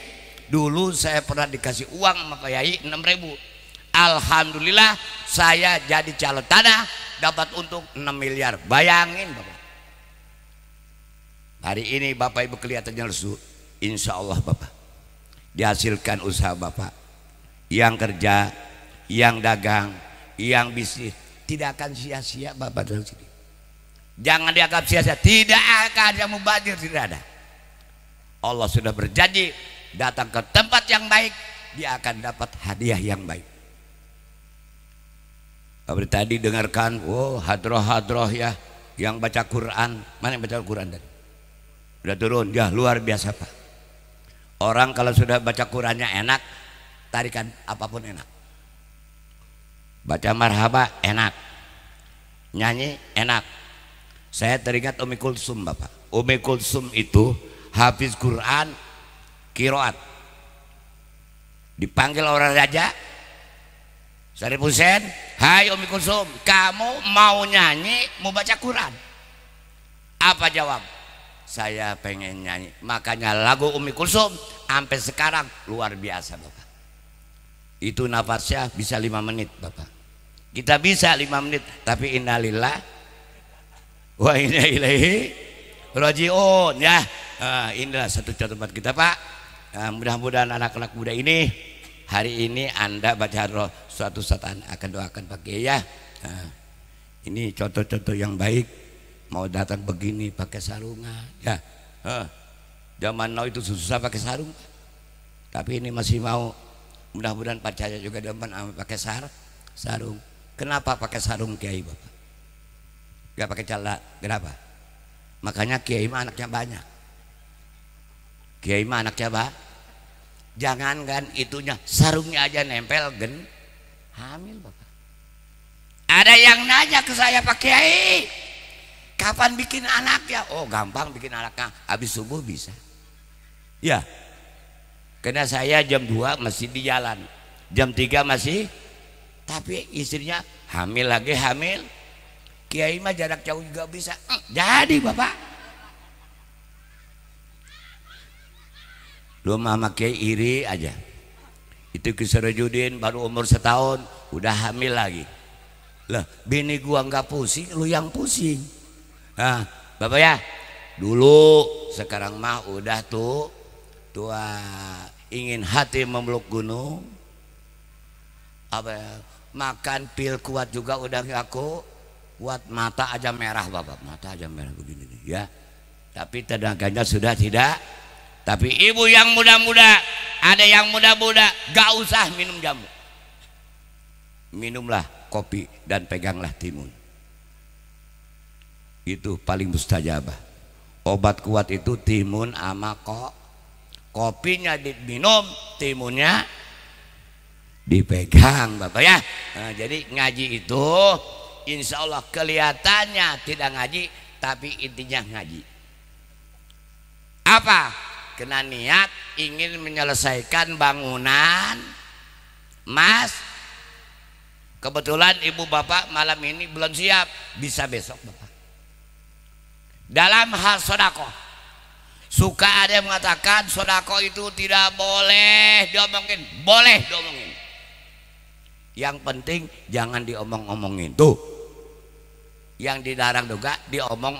dulu saya pernah dikasih uang sama Pak Yai 6.000. Alhamdulillah saya jadi calon tanah, dapat untung 6 miliar. Bayangin bapak. Hari ini bapak ibu kelihatannya lesu. Insya Allah bapak dihasilkan usaha bapak. Yang kerja, yang dagang, yang bisnis tidak akan sia-sia bapak dari sini. Jangan dianggap sia-sia. Tidak akan yang mubazir, tidak ada. Allah sudah berjanji, datang ke tempat yang baik dia akan dapat hadiah yang baik. Bapak tadi dengarkan, hadroh-hadroh ya, yang baca Quran. Mana yang baca Quran tadi? Udah turun, ya luar biasa pak. Orang kalau sudah baca Qurannya enak, tarikan apapun enak. Baca marhaba enak, nyanyi enak. Saya teringat Umi Kulsum bapak. Umi Kulsum itu hafiz Quran, kiroat. Dipanggil orang raja Syarif Hussein, hai Umi Kulsum, kamu mau nyanyi mau baca Quran? Apa jawab? Saya pengen nyanyi. Makanya lagu Umi Kulsum sampai sekarang luar biasa Bapak. Itu nafasnya bisa 5 menit Bapak. Kita bisa 5 menit, tapi innalillah wa inna ilaihi rajiun ya. Inilah satu contoh buat kita Pak. Mudah-mudahan anak-anak muda ini hari ini Anda baca suatu saat akan doakan Pak Kiai ya. Ini contoh-contoh yang baik. Mau datang begini pakai sarungan ya. Zaman now itu susah pakai sarung, tapi ini masih mau. Mudah-mudahan Pak Cahaya juga demen pakai sarung. Kenapa pakai sarung Kiai Bapak? Gak pakai celana, kenapa? Makanya Kiai mah anaknya banyak. Kiai mah anaknya jangankan itunya, sarungnya aja nempel hamil Bapak. Ada yang nanya ke saya, Pak Kiai, kapan bikin anaknya? Oh gampang bikin anaknya, habis subuh bisa. Ya, karena saya jam 2 masih di jalan, jam 3 masih, tapi istrinya hamil lagi hamil. Kiai mah jarak jauh juga bisa. Jadi Bapak, lu mama Kiai iri aja. Itu Kisarajudin baru umur setahun udah hamil lagi. Lah bini gua nggak pusing, lu yang pusing. Nah Bapak ya, dulu sekarang mah udah tua, ingin hati memeluk gunung. Apa ya, makan pil kuat juga udah nggak kuat, mata aja merah Bapak, mata aja merah begini nih ya. Tapi tenaganya sudah tidak. Tapi ibu yang muda-muda, ada yang muda-muda gak usah minum jamu, minumlah kopi dan peganglah timun. Itu paling mustajabah. Obat kuat itu timun sama kopinya diminum, timunnya dipegang Bapak ya. Nah, jadi ngaji itu insya Allah kelihatannya tidak ngaji, tapi intinya ngaji. Apa? Kena niat ingin menyelesaikan bangunan Mas. Kebetulan ibu bapak malam ini belum siap, bisa besok Bapak. Dalam hal sodako, suka ada yang mengatakan sodako itu tidak boleh diomongin. Boleh diomongin, yang penting jangan diomong-omongin. Tuh yang dilarang juga diomong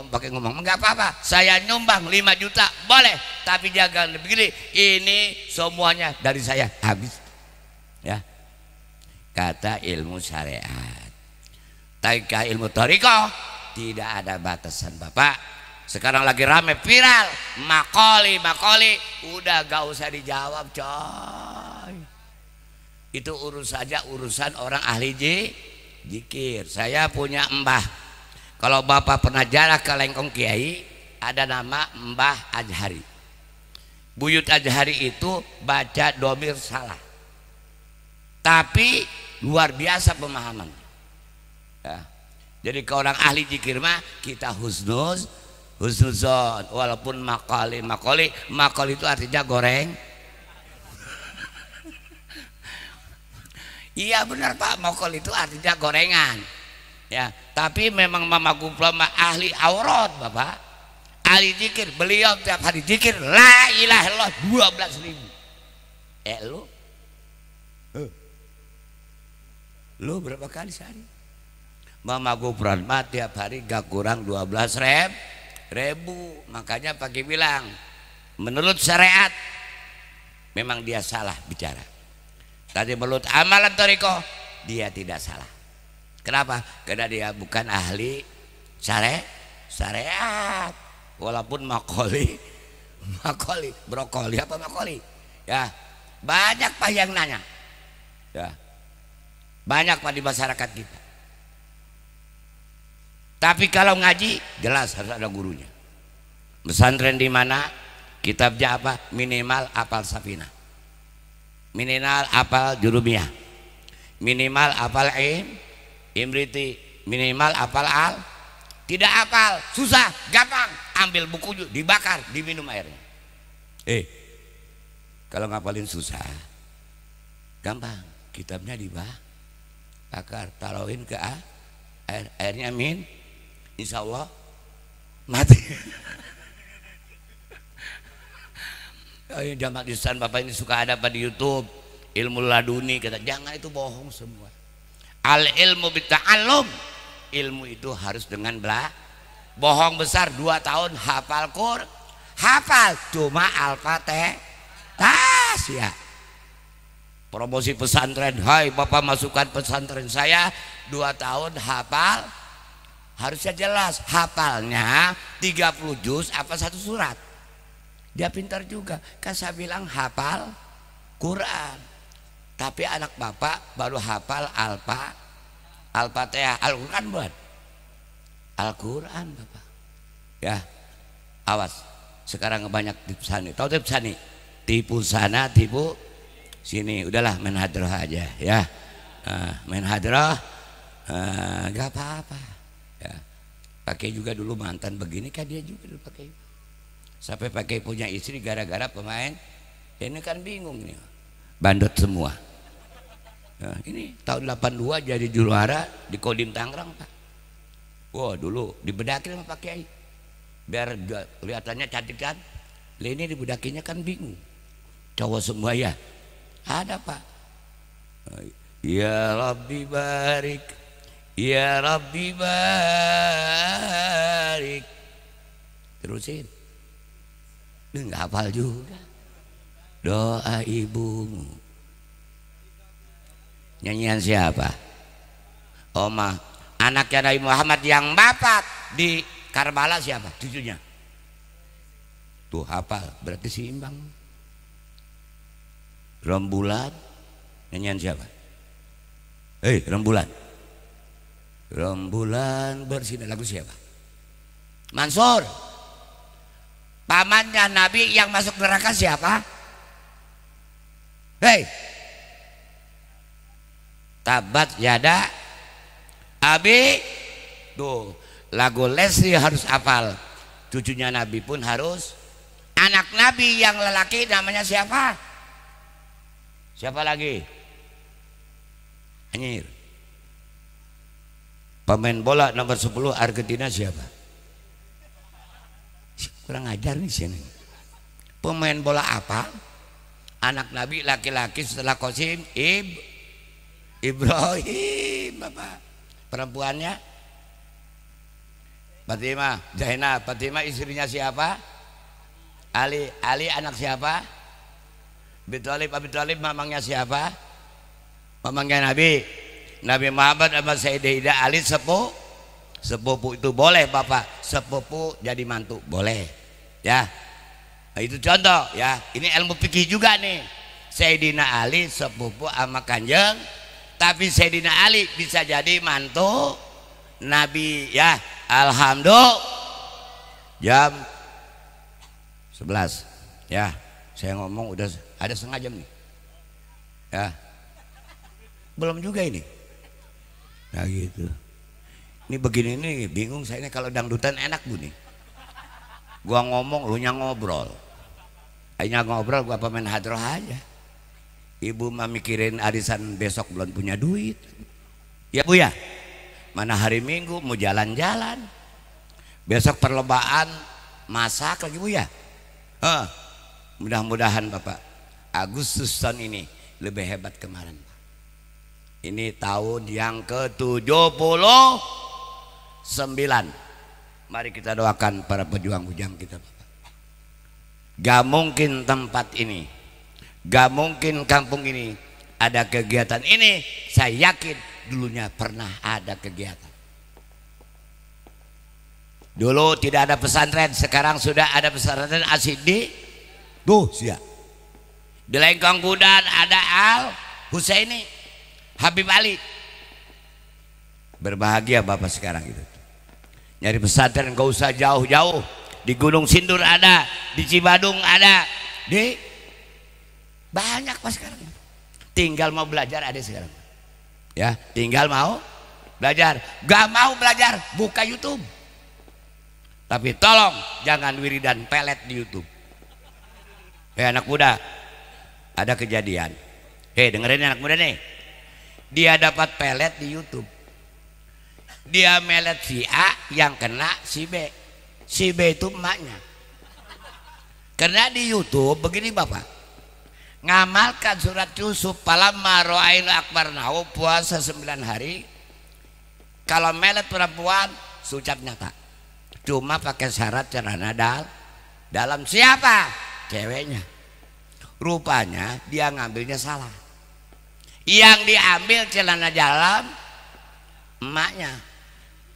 pakai ngomong, enggak apa-apa, saya nyumbang 5 juta boleh, tapi jangan begini, ini semuanya dari saya habis ya. Kata ilmu syariat, taika ilmu thariqah tidak ada batasan Bapak. Sekarang lagi rame viral makoli, udah gak usah dijawab coy, itu urusan orang ahli zikir. Saya punya mbah, kalau Bapak pernah jarak ke Lengkong Kiai, ada nama Mbah Ajhari. Buyut Ajhari itu baca domir salah, tapi luar biasa pemahaman ya. Jadi ke orang ahli zikir mah kita husnuzon, walaupun makoli itu artinya goreng. Iya benar Pak, makoli itu artinya gorengan ya. Tapi memang Mama Gupla ahli aurat Bapak, ahli zikir. Beliau tiap hari zikir la ilaha illallah 12.000. Lu berapa kali sehari? Mama Gupran mah tiap hari gak kurang 12.000. Makanya pagi bilang menurut syariat memang dia salah bicara. Tadi menurut amalan thariqah dia tidak salah. Kenapa? Karena dia bukan ahli syariat. Walaupun brokoli apa makoli ya, banyak Pak yang nanya ya, banyak Pak di masyarakat kita. Tapi kalau ngaji jelas harus ada gurunya. Pesantren di mana, kitabnya apa, minimal apal Safinah, minimal apal Jurumiyah, minimal apal Imriti, minimal apal tidak apal susah, gampang, ambil buku dibakar, diminum airnya. Kalau ngapalin susah gampang, kitabnya dibakar, taruhin ke airnya amin, insya Allah mati. Jamaah Ihsan Bapak ini suka ada pada YouTube ilmu laduni, kata jangan, itu bohong semua. Al ilmu bitta'allum, ilmu itu harus dengan bohong besar. 2 tahun hafal hafal cuma Al-Fatihah ya. Promosi pesantren, hai Bapak masukkan pesantren saya, 2 tahun hafal, harusnya jelas hafalnya 30 juz apa 1 surat. Dia pintar juga, kan saya bilang hafal Quran, tapi anak Bapak baru hafal Al-Fatihah. Al-Quran buat Al-Quran Bapak ya. Awas, sekarang banyak tipu sani. Tahu tipu sani? Tipu sana, tipu sini. Udahlah main hadrah aja ya. Main hadrah gak apa-apa ya. Pakai juga dulu mantan begini kan, dia juga dulu pakai. Sampai pakai punya istri gara-gara pemain. Ini kan bingung nih, bandot semua. Nah, ini tahun 82 jadi juara di Kodim Tangerang Pak. Wah dulu dibedakin sama Pak Kiai biar kelihatannya cantik kan. Ini dibedakinya kan bingung, cowok semua ya. Ada Pak, ya Rabbi barik, ya Rabbi barik, terusin. Nggak hafal juga doa ibumu. Nyanyian siapa? Oma, anaknya Nabi Muhammad yang wafat di Karbala siapa? Cucunya. Tuh hafal, berarti seimbang. Rembulan, nyanyian siapa? Rembulan. Rembulan bersinar, lagu siapa? Mansur. Pamannya Nabi yang masuk neraka siapa? Tabat yada abi. Tuh lagu Leslie harus hafal. Cucunya Nabi pun harus. Anak Nabi yang lelaki namanya siapa? Siapa lagi? Anyir. Pemain bola nomor 10 Argentina siapa? Kurang ajar nih sini. Pemain bola apa? Anak Nabi laki-laki setelah Qasim Ibrahim Bapak. Perempuannya Fatimah, Zainab. Fatimah istrinya siapa? Ali anak siapa? Abi Thalib mamangnya siapa? Mamangnya Nabi Muhammad sama Sayyidah Ali sepupu itu boleh Bapak, sepupu jadi mantu boleh ya. Nah, itu contoh ya. Ini ilmu fikih juga nih. Sayyidina Ali sepupu sama Kanjeng, tapi Sayyidina Ali bisa jadi mantu Nabi ya. Alhamdulillah. Jam 11 ya. Saya ngomong udah ada setengah jam nih ya. Belum juga ini. Nah gitu. Ini begini nih bingung saya ini, kalau dangdutan enak Bu nih. Gua ngomong lu nya ngobrol. Akhirnya ngobrol gua pemain hadroh aja. Ibu mah mikirin arisan besok belum punya duit. Ya Bu ya. Mana hari Minggu mau jalan-jalan. Besok perlombaan masak lagi Bu ya. Mudah-mudahan Bapak Agustus tahun ini lebih hebat kemarin. Ini tahun yang ke-79. Mari kita doakan para pejuang-pejuang kita Bapak. Gak mungkin tempat ini, gak mungkin kampung ini ada kegiatan ini. Saya yakin dulunya pernah ada kegiatan. Dulu tidak ada pesantren, sekarang sudah ada pesantren asik di tuh siap. Di Lengkong Kudan ada Al Husaini, Habib Ali. Berbahagia Bapak sekarang itu. Nyari pesantren gak usah jauh-jauh. Di Gunung Sindur ada, di Cibadung ada, di banyak Pak sekarang. Tinggal mau belajar ada sekarang. Ya, tinggal mau belajar. Gak mau belajar, buka YouTube. Tapi tolong jangan wiridan pelet di YouTube. Anak muda, ada kejadian. Dengerin anak muda nih. dia dapat pelet di YouTube. Dia melet si A, yang kena si B. Si B itu emaknya. Karena di YouTube begini Bapak, ngamalkan surat Yusuf, falamma ra'ail akbar nahu, puasa 9 hari. Kalau melet perempuan sucat nyata, cuma pakai syarat celana dalam. Siapa? Ceweknya. Rupanya dia ngambilnya salah, yang diambil celana dalam emaknya.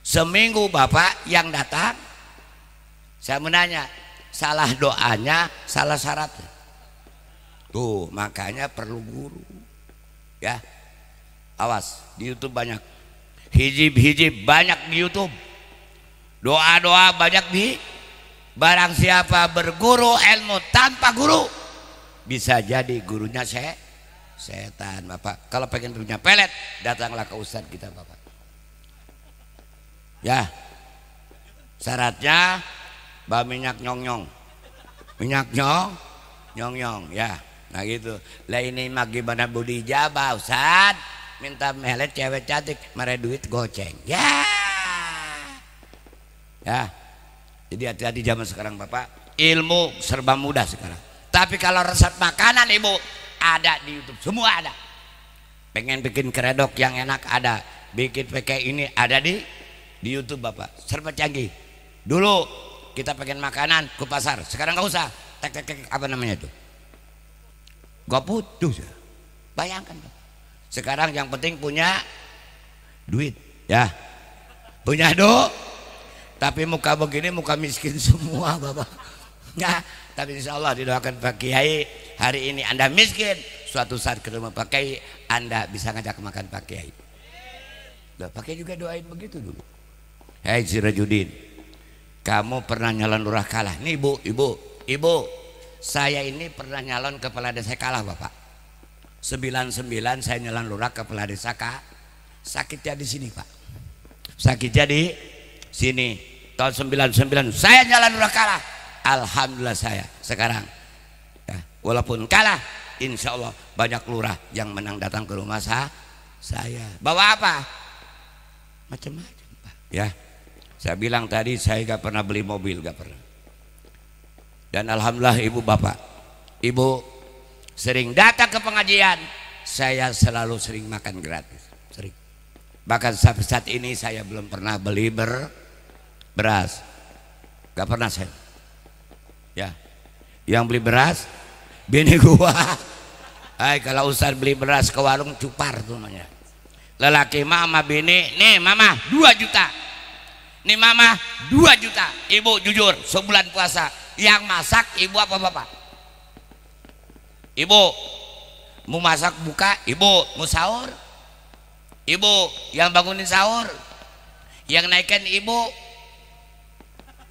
Seminggu Bapak yang datang, saya menanya, salah doanya, salah syaratnya. Tuh makanya perlu guru ya. Awas, di YouTube banyak hijib banyak di YouTube, doa banyak di. Barang siapa berguru ilmu tanpa guru, bisa jadi gurunya setan Bapak. Kalau pengen punya pelet, datanglah ke ustadz kita Bapak ya. Syaratnya minyak nyong ya. Nah gitu lah, ini mah gimana budi jabah Ustad, minta melet cewek cantik, mere duit goceng ya. Jadi hati-hati zaman sekarang Bapak, ilmu serba mudah sekarang. Tapi kalau resep makanan Ibu ada di YouTube, semua ada. Pengen bikin keredok yang enak ada, bikin pakai ini ada di YouTube Bapak, serba canggih. Dulu kita pengen makanan ke pasar, sekarang nggak usah tek apa namanya itu, GoFood tuh. Bayangkan Bapak. Sekarang yang penting punya duit ya, punya tapi muka begini muka miskin semua Bapak ya. Tapi insya Allah didoakan Pak Kiai, hari ini Anda miskin, suatu saat ke rumah Pak Kiai Anda bisa ngajak makan Pak Kiai. Pak Kiai juga doain begitu dulu. Hei Sirajudin, kamu pernah nyalon lurah kalah nih ibu, saya ini pernah nyalon kepala desa kalah Bapak. 99 saya nyalon lurah kepala desa sakitnya di sini Pak, sakitnya di sini. Tahun 99 saya nyalon lurah kalah, alhamdulillah saya sekarang ya, walaupun kalah insya Allah banyak lurah yang menang datang ke rumah saya. Bawa apa? Macam-macam Pak ya. Saya bilang tadi saya gak pernah beli mobil, gak pernah. Dan alhamdulillah ibu bapak, ibu sering datang ke pengajian, saya selalu sering makan gratis, sering. Bahkan sampai saat ini saya belum pernah beli beras, gak pernah saya. Ya, yang beli beras bini gua. Kalau Ustaz beli beras ke warung cupar tuh namanya. Lelaki mama bini, nih mama 2 juta. Nih mama 2 juta. Ibu jujur, sebulan puasa yang masak ibu apa bapak? Ibu mau masak buka, ibu mau sahur, ibu yang bangunin sahur, yang naikkan ibu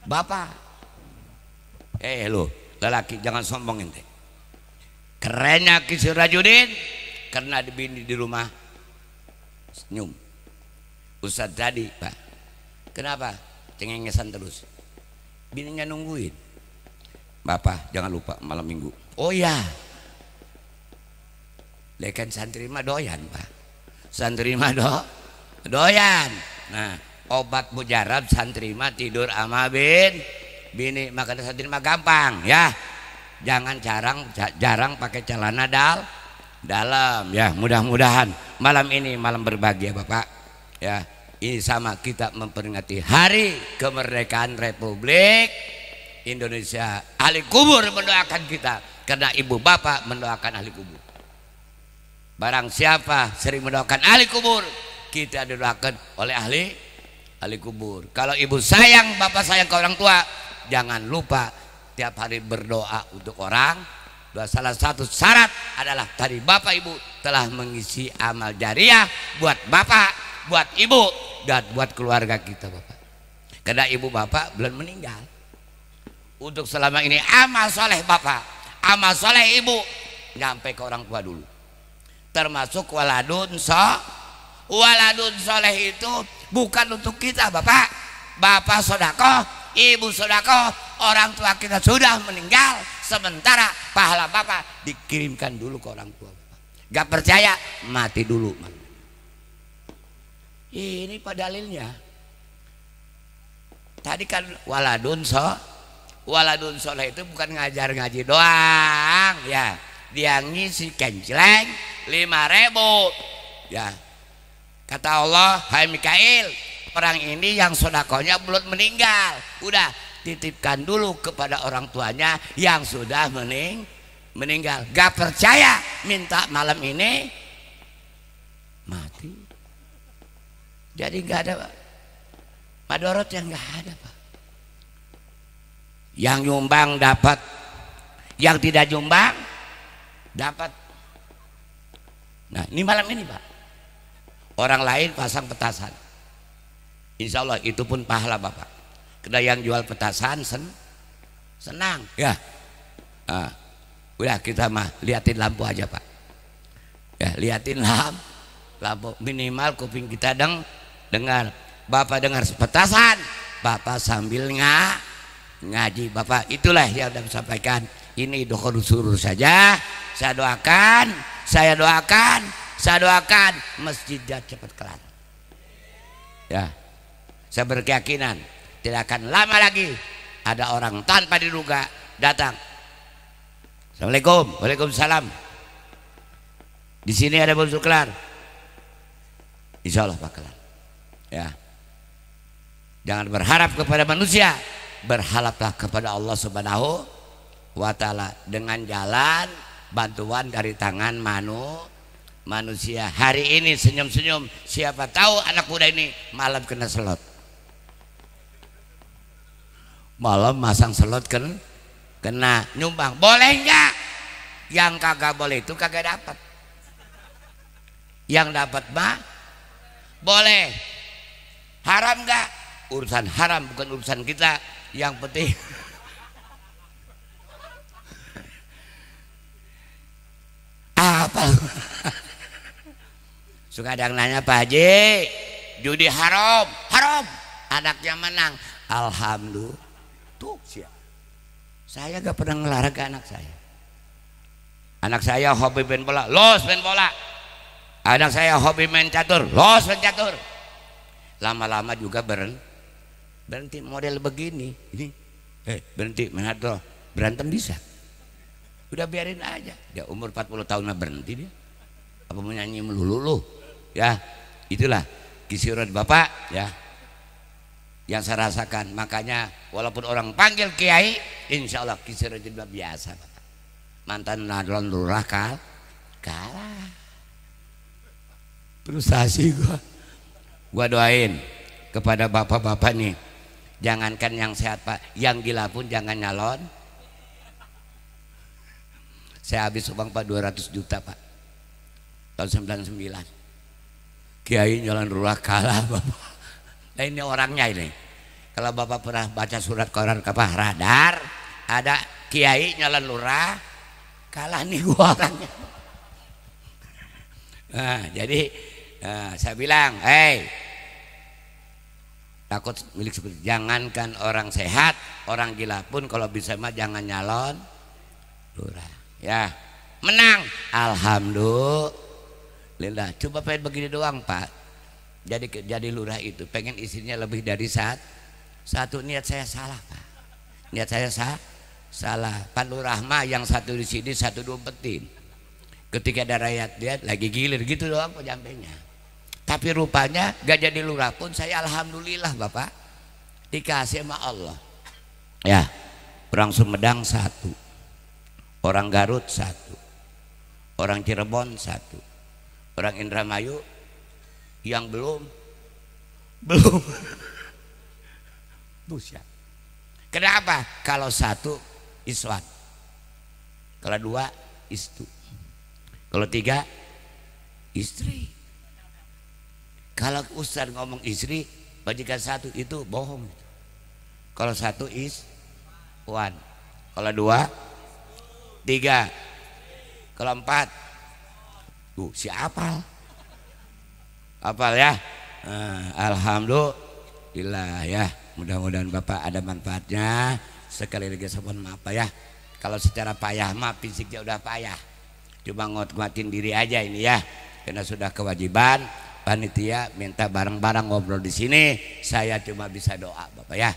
bapak. Lo lelaki jangan sombong ente. Kerennya Ki Sirajudin karena bini di rumah senyum. Ustadz tadi Pak, kenapa cengengesan terus? Bininya nungguin. Bapak jangan lupa malam minggu. Oh ya, lekan santri mah doyan Pak, santri mah doyan. Nah obat mujarab santri mah tidur ama bini, makan santri mah gampang ya. Jangan jarang pakai celana dalam ya. Mudah-mudahan malam ini malam berbahagia Bapak ya. Ini sama kita memperingati hari kemerdekaan Republik Indonesia. Ahli kubur mendoakan kita karena ibu bapak mendoakan ahli kubur. Barang siapa sering mendoakan ahli kubur, kita didoakan oleh ahli kubur. Kalau ibu sayang, bapak sayang ke orang tua, jangan lupa tiap hari berdoa untuk orang. Salah satu syarat adalah tadi bapak ibu telah mengisi amal jariah buat bapak, buat ibu, dan buat keluarga kita Bapak. Karena ibu bapak belum meninggal. Untuk selama ini amal soleh bapak, amal soleh ibu nyampe ke orang tua dulu. Termasuk waladun soleh itu bukan untuk kita Bapak. Bapak sodako, ibu sodako, orang tua kita sudah meninggal, sementara pahala bapak dikirimkan dulu ke orang tua Bapak. Gak percaya, mati dulu. Ini pada dalilnya. Tadi kan waladun soleh itu bukan ngajar ngaji doang ya. Dia ngisi kenceleng 5.000 ya. Kata Allah, hai Mikail, orang ini yang sodakonya belum meninggal, udah titipkan dulu kepada orang tuanya yang sudah meninggal. Gak percaya, minta malam ini mati. Jadi gak ada madorot yang gak ada Pak. Yang nyumbang dapat, yang tidak nyumbang dapat. Nah ini malam ini Pak, orang lain pasang petasan, insya Allah itu pun pahala Bapak. Karena yang jual petasan senang ya. Udah kita mah liatin lampu aja Pak ya, liatin lampu minimal kuping kita dengar. Bapak dengar petasan, Bapak sambil ngaji Bapak. Itulah yang saya sampaikan. Ini doa suruh saja. Saya doakan masjidnya cepat kelar ya. Saya berkeyakinan tidak akan lama lagi ada orang tanpa diduga datang. Assalamualaikum. Waalaikumsalam. Di sini ada bonus kelar. Insya Allah Pak kelar ya. Jangan berharap kepada manusia, berharaplah kepada Allah Subhanahu wa Ta'ala dengan jalan bantuan dari tangan manusia. Hari ini senyum-senyum, siapa tahu anak muda ini malam kena selot, malam masang selot kena nyumbang. Boleh enggak? Yang kagak boleh itu kagak dapat, yang dapat mah boleh. Haram enggak? Urusan haram bukan urusan kita, yang penting apa. Suka ada yang nanya, Pak Haji, judi haram, anaknya menang. Alhamdulillah. Tuh siap. Saya gak pernah ngelarang ke anak saya. Anak saya hobi main bola, los main bola. Anak saya hobi main catur, los main catur. Lama-lama juga berhenti model begini. Ini berhenti main catur, berantem bisa. Udah biarin aja. Dia umur 40 tahun mah berhenti dia. Apa mau nyanyi melulu ya. Itulah kisirat Bapak ya, yang saya rasakan. Makanya walaupun orang panggil kiai, insya Allah kisirat juga biasa Bapak. Mantan nadron lurah kalah. Frustasi gua doain kepada bapak-bapak nih, jangankan yang sehat Pak, yang gila pun jangan nyalon. Saya habis uang Pak 200 juta Pak tahun 99. Kiai jalan lurah kalah Bapak. Nah ini orangnya ini. Kalau Bapak pernah baca surat Quran apa radar, ada kiai jalan lurah kalah, nih gua orangnya. Nah, jadi saya bilang, takut milik seperti, jangankan orang sehat, orang gila pun kalau bisa mah jangan nyalon lurah. Ya, menang, alhamdulillah. Coba pengen begini doang Pak. Jadi lurah itu pengen isinya lebih dari satu. Niat saya salah Pak. Niat saya salah. Pak lurah mah yang satu di sini, satu diumpetin. Ketika ada rakyat dia lagi gilir gitu doang kok jampenya. Tapi rupanya gak jadi lurah pun saya alhamdulillah Bapak. Dikasih sama Allah. Ya, orang Sumedang 1. Orang Garut 1, orang Cirebon 1, orang Indramayu yang belum siap. Kenapa? Kalau 1 iswat, kalau 2 istu, kalau 3 istri. Kalau ustaz ngomong istri bajikan 1 itu bohong. Kalau 1 iswan, kalau 2 3, kalau 4 si apal ya. Alhamdulillah ya, mudah-mudahan Bapak ada manfaatnya. Sekali lagi saya mohon maaf ya kalau secara payah mah fisiknya udah payah, cuma nguatin diri aja ini ya, karena sudah kewajiban panitia minta bareng-bareng ngobrol di sini. Saya cuma bisa doa Bapak ya.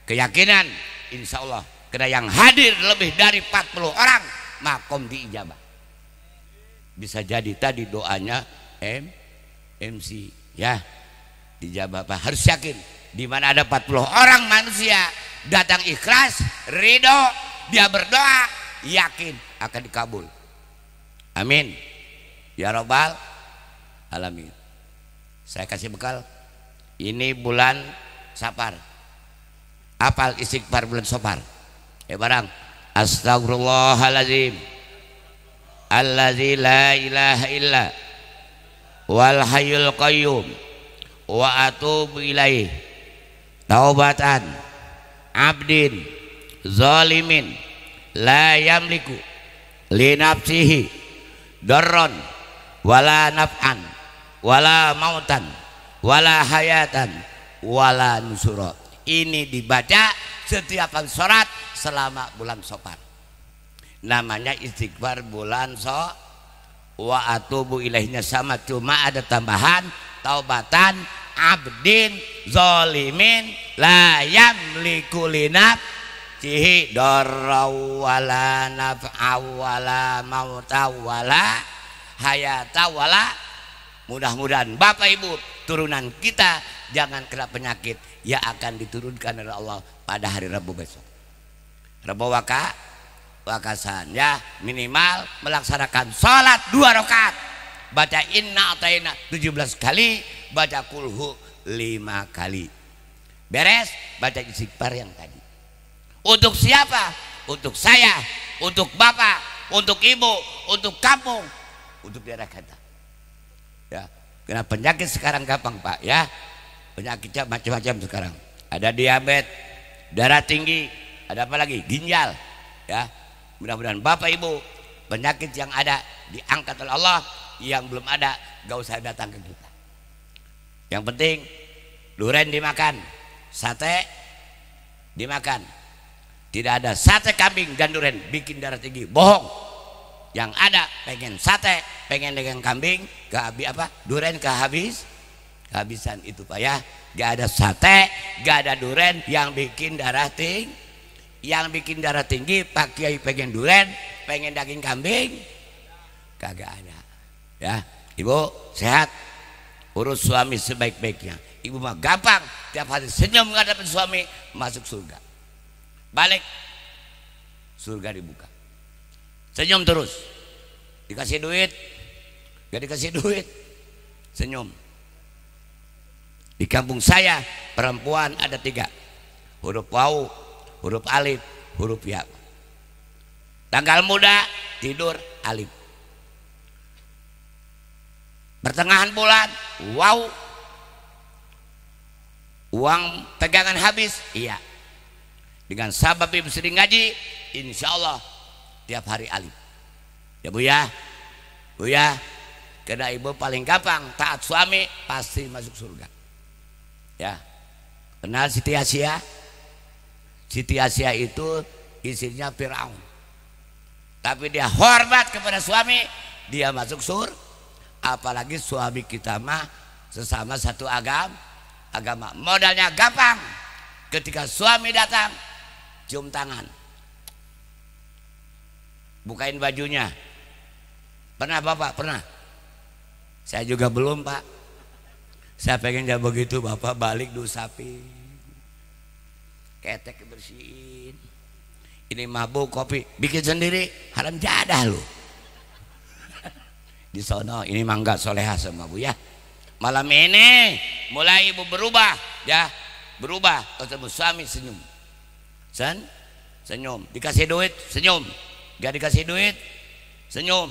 Keyakinan insya Allah karena yang hadir lebih dari 40 orang makom diijabah. Bisa jadi tadi doanya MC ya dijabah Pak. Harus yakin di mana ada 40 orang manusia datang ikhlas, ridho, dia berdoa, yakin akan dikabul. Amin ya robbal alamin. Saya kasih bekal. Ini bulan Safar. Apal istighfar bulan Safar. Barang astagfirullahaladzim allazi la ilaha illa wal hayyul qayyum wa atubu ilaih taubatan abdin zalimin la yamliku li nafsihi darron wala naf'an wala mautan wala hayatan wala nusura. Ini dibaca setiap kali sholat selama bulan Safar. Namanya istighfar bulan wa atubu ilaihnya sama, cuma ada tambahan taubatan abdin zalimin la yamliku li nafsihi darra wala naf'a wala mauta wala hayata wala. Mudah-mudahan Bapak Ibu turunan kita jangan kena penyakit yang akan diturunkan oleh Allah pada hari Rabu besok. Rabu wakasan ya, minimal melaksanakan sholat 2 rakaat, baca inna ataina 17 kali, baca kulhu 5 kali. Beres, baca istighfar yang tadi. Untuk siapa? Untuk saya, untuk Bapak, untuk Ibu, untuk kampung, untuk daerah kita. Ya, karena penyakit sekarang gampang Pak ya, penyakitnya macam-macam sekarang. Ada diabetes, darah tinggi, ada apa lagi? Ginjal. Ya, mudah-mudahan Bapak Ibu penyakit yang ada diangkat oleh Allah, yang belum ada gak usah datang ke kita. Yang penting duren dimakan, sate dimakan. Tidak ada sate kambing dan duren bikin darah tinggi, bohong. Yang ada pengen sate, pengen dengan kambing, duren kehabisan itu Pak ya. Gak ada sate, gak ada duren yang bikin darah tinggi. Yang bikin darah tinggi Pak Kiai pengen duren, pengen daging kambing, kagak ada. Ya, Ibu sehat, urus suami sebaik-baiknya. Ibu mah gampang, tiap hari senyum menghadapi suami, masuk surga. Balik, surga dibuka. Senyum terus. Dikasih duit, gak dikasih duit, senyum. Di kampung saya perempuan ada 3, huruf wau, huruf alif, huruf ya. Tanggal muda tidur alif. Pertengahan bulan wau, uang pegangan habis, iya. Dengan sabab ibu sering ngaji, insya Allah tiap hari alif. Ya Bu ya, Bu ya, karena ibu paling gampang taat suami pasti masuk surga. Ya, kenal Siti Asia? Siti Asia itu istrinya Firaun, tapi dia hormat kepada suami, dia masuk surga. Apalagi suami kita mah sesama satu agama, modalnya gampang. Ketika suami datang, cium tangan, bukain bajunya. Pernah Bapak? Pernah. Saya juga belum Pak. Saya pengen jadi begitu, Bapak balik dusapin, ketek bersihin. Ini mabuk kopi bikin sendiri, haram jadah lu. Di sono ini mangga soleha sama Bu ya. Malam ini mulai ibu berubah ya, berubah ketemu suami senyum, senyum. Dikasih duit senyum, gak dikasih duit senyum.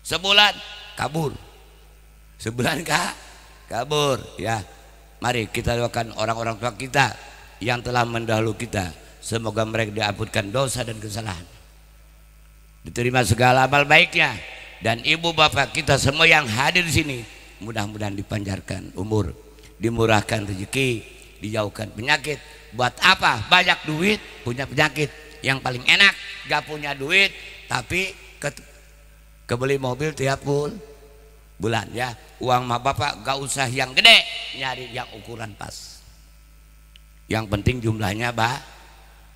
Sebulan kabur, sebulan kabur ya. Mari kita doakan orang-orang tua kita yang telah mendahulu kita, semoga mereka diampunkan dosa dan kesalahan, diterima segala amal baiknya. Dan ibu bapak kita semua yang hadir di sini, mudah-mudahan dipanjangkan umur, dimurahkan rezeki, dijauhkan penyakit. Buat apa banyak duit punya penyakit? Yang paling enak gak punya duit tapi kebeli mobil tiap bulan ya. Uang mah bapak gak usah yang gede, nyari yang ukuran pas. Yang penting jumlahnya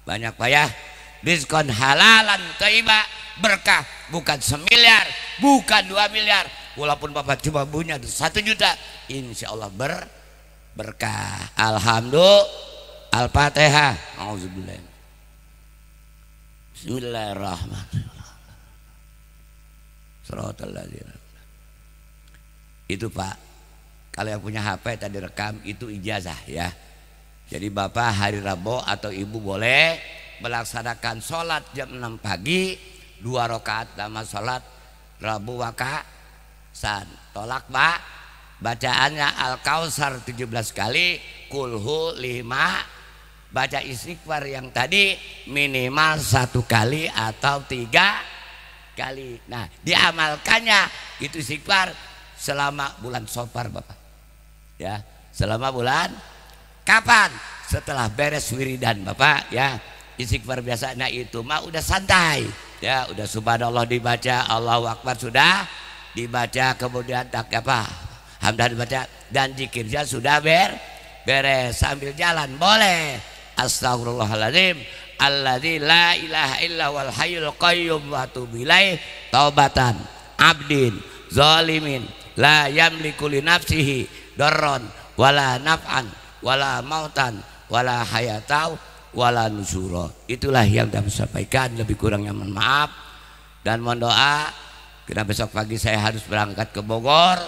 banyak pak ya. Rizqan halalan thayyibah, berkah, bukan 1 miliar, bukan 2 miliar. Walaupun bapak cuma punya 1 juta, insya Allah berkah. Alhamdulillah. Al-Fatihah. Auzubillah. Bismillahirrahmanirrahim. Shiratal ladzina. Itu pak, kalau yang punya HP tadi rekam itu ijazah ya. Jadi bapak hari Rabu atau ibu boleh melaksanakan sholat jam 6 pagi 2 rakaat sama sholat Rabu wakasan. Tolak pak, bacaannya Al-Kautsar 17 kali, Kulhu 5, baca istighfar yang tadi minimal 1 kali atau 3 kali. Nah diamalkannya itu istighfar selama bulan Safar bapak ya. Selama bulan kapan? Setelah beres wiridan bapak ya. Istighfar biasanya itu mah udah santai ya, udah subhanallah dibaca, Allahu Akbar sudah dibaca, kemudian hamdah dibaca, dan zikirnya sudah beres. Sambil jalan boleh astagfirullahaladzim alladzi la ilaha illa wal hayyul qayyum wa atubu ilaih taubatan abdin zalimin la yamliku li nafsihi darran wala naf'an wala mautan wala hayatau wala nusura. Itulah yang dapat sampaikan, lebih kurangnya mohon maaf dan mohon doa. Karena besok pagi saya harus berangkat ke Bogor,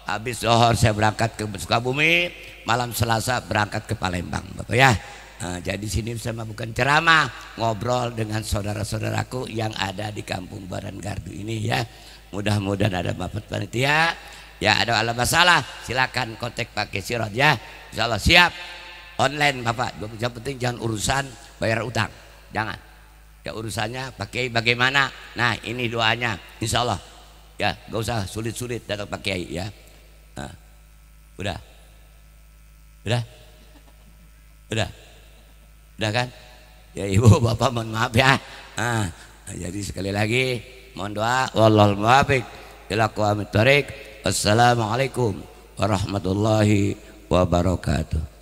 habis zuhur saya berangkat ke Sukabumi, malam Selasa berangkat ke Palembang bapak ya. Nah, jadi sini sama bukan ceramah, ngobrol dengan saudara-saudaraku yang ada di Kampung Barangardu ini ya. Mudah-mudahan ada bapak panitia ya, ada masalah silakan kontak pakai Sirot ya. Insyaallah siap online bapak. Yang penting jangan urusan bayar utang, jangan ya, urusannya pakai bagaimana. Nah ini doanya insyaallah ya, gak usah sulit-sulit datang pakai ya. Nah, udah kan ya ibu bapak, mohon maaf ya. Nah, jadi sekali lagi mohon doa, wallahul muwaffiq ila aqwamit thoriq. Assalamualaikum warahmatullahi wabarakatuh.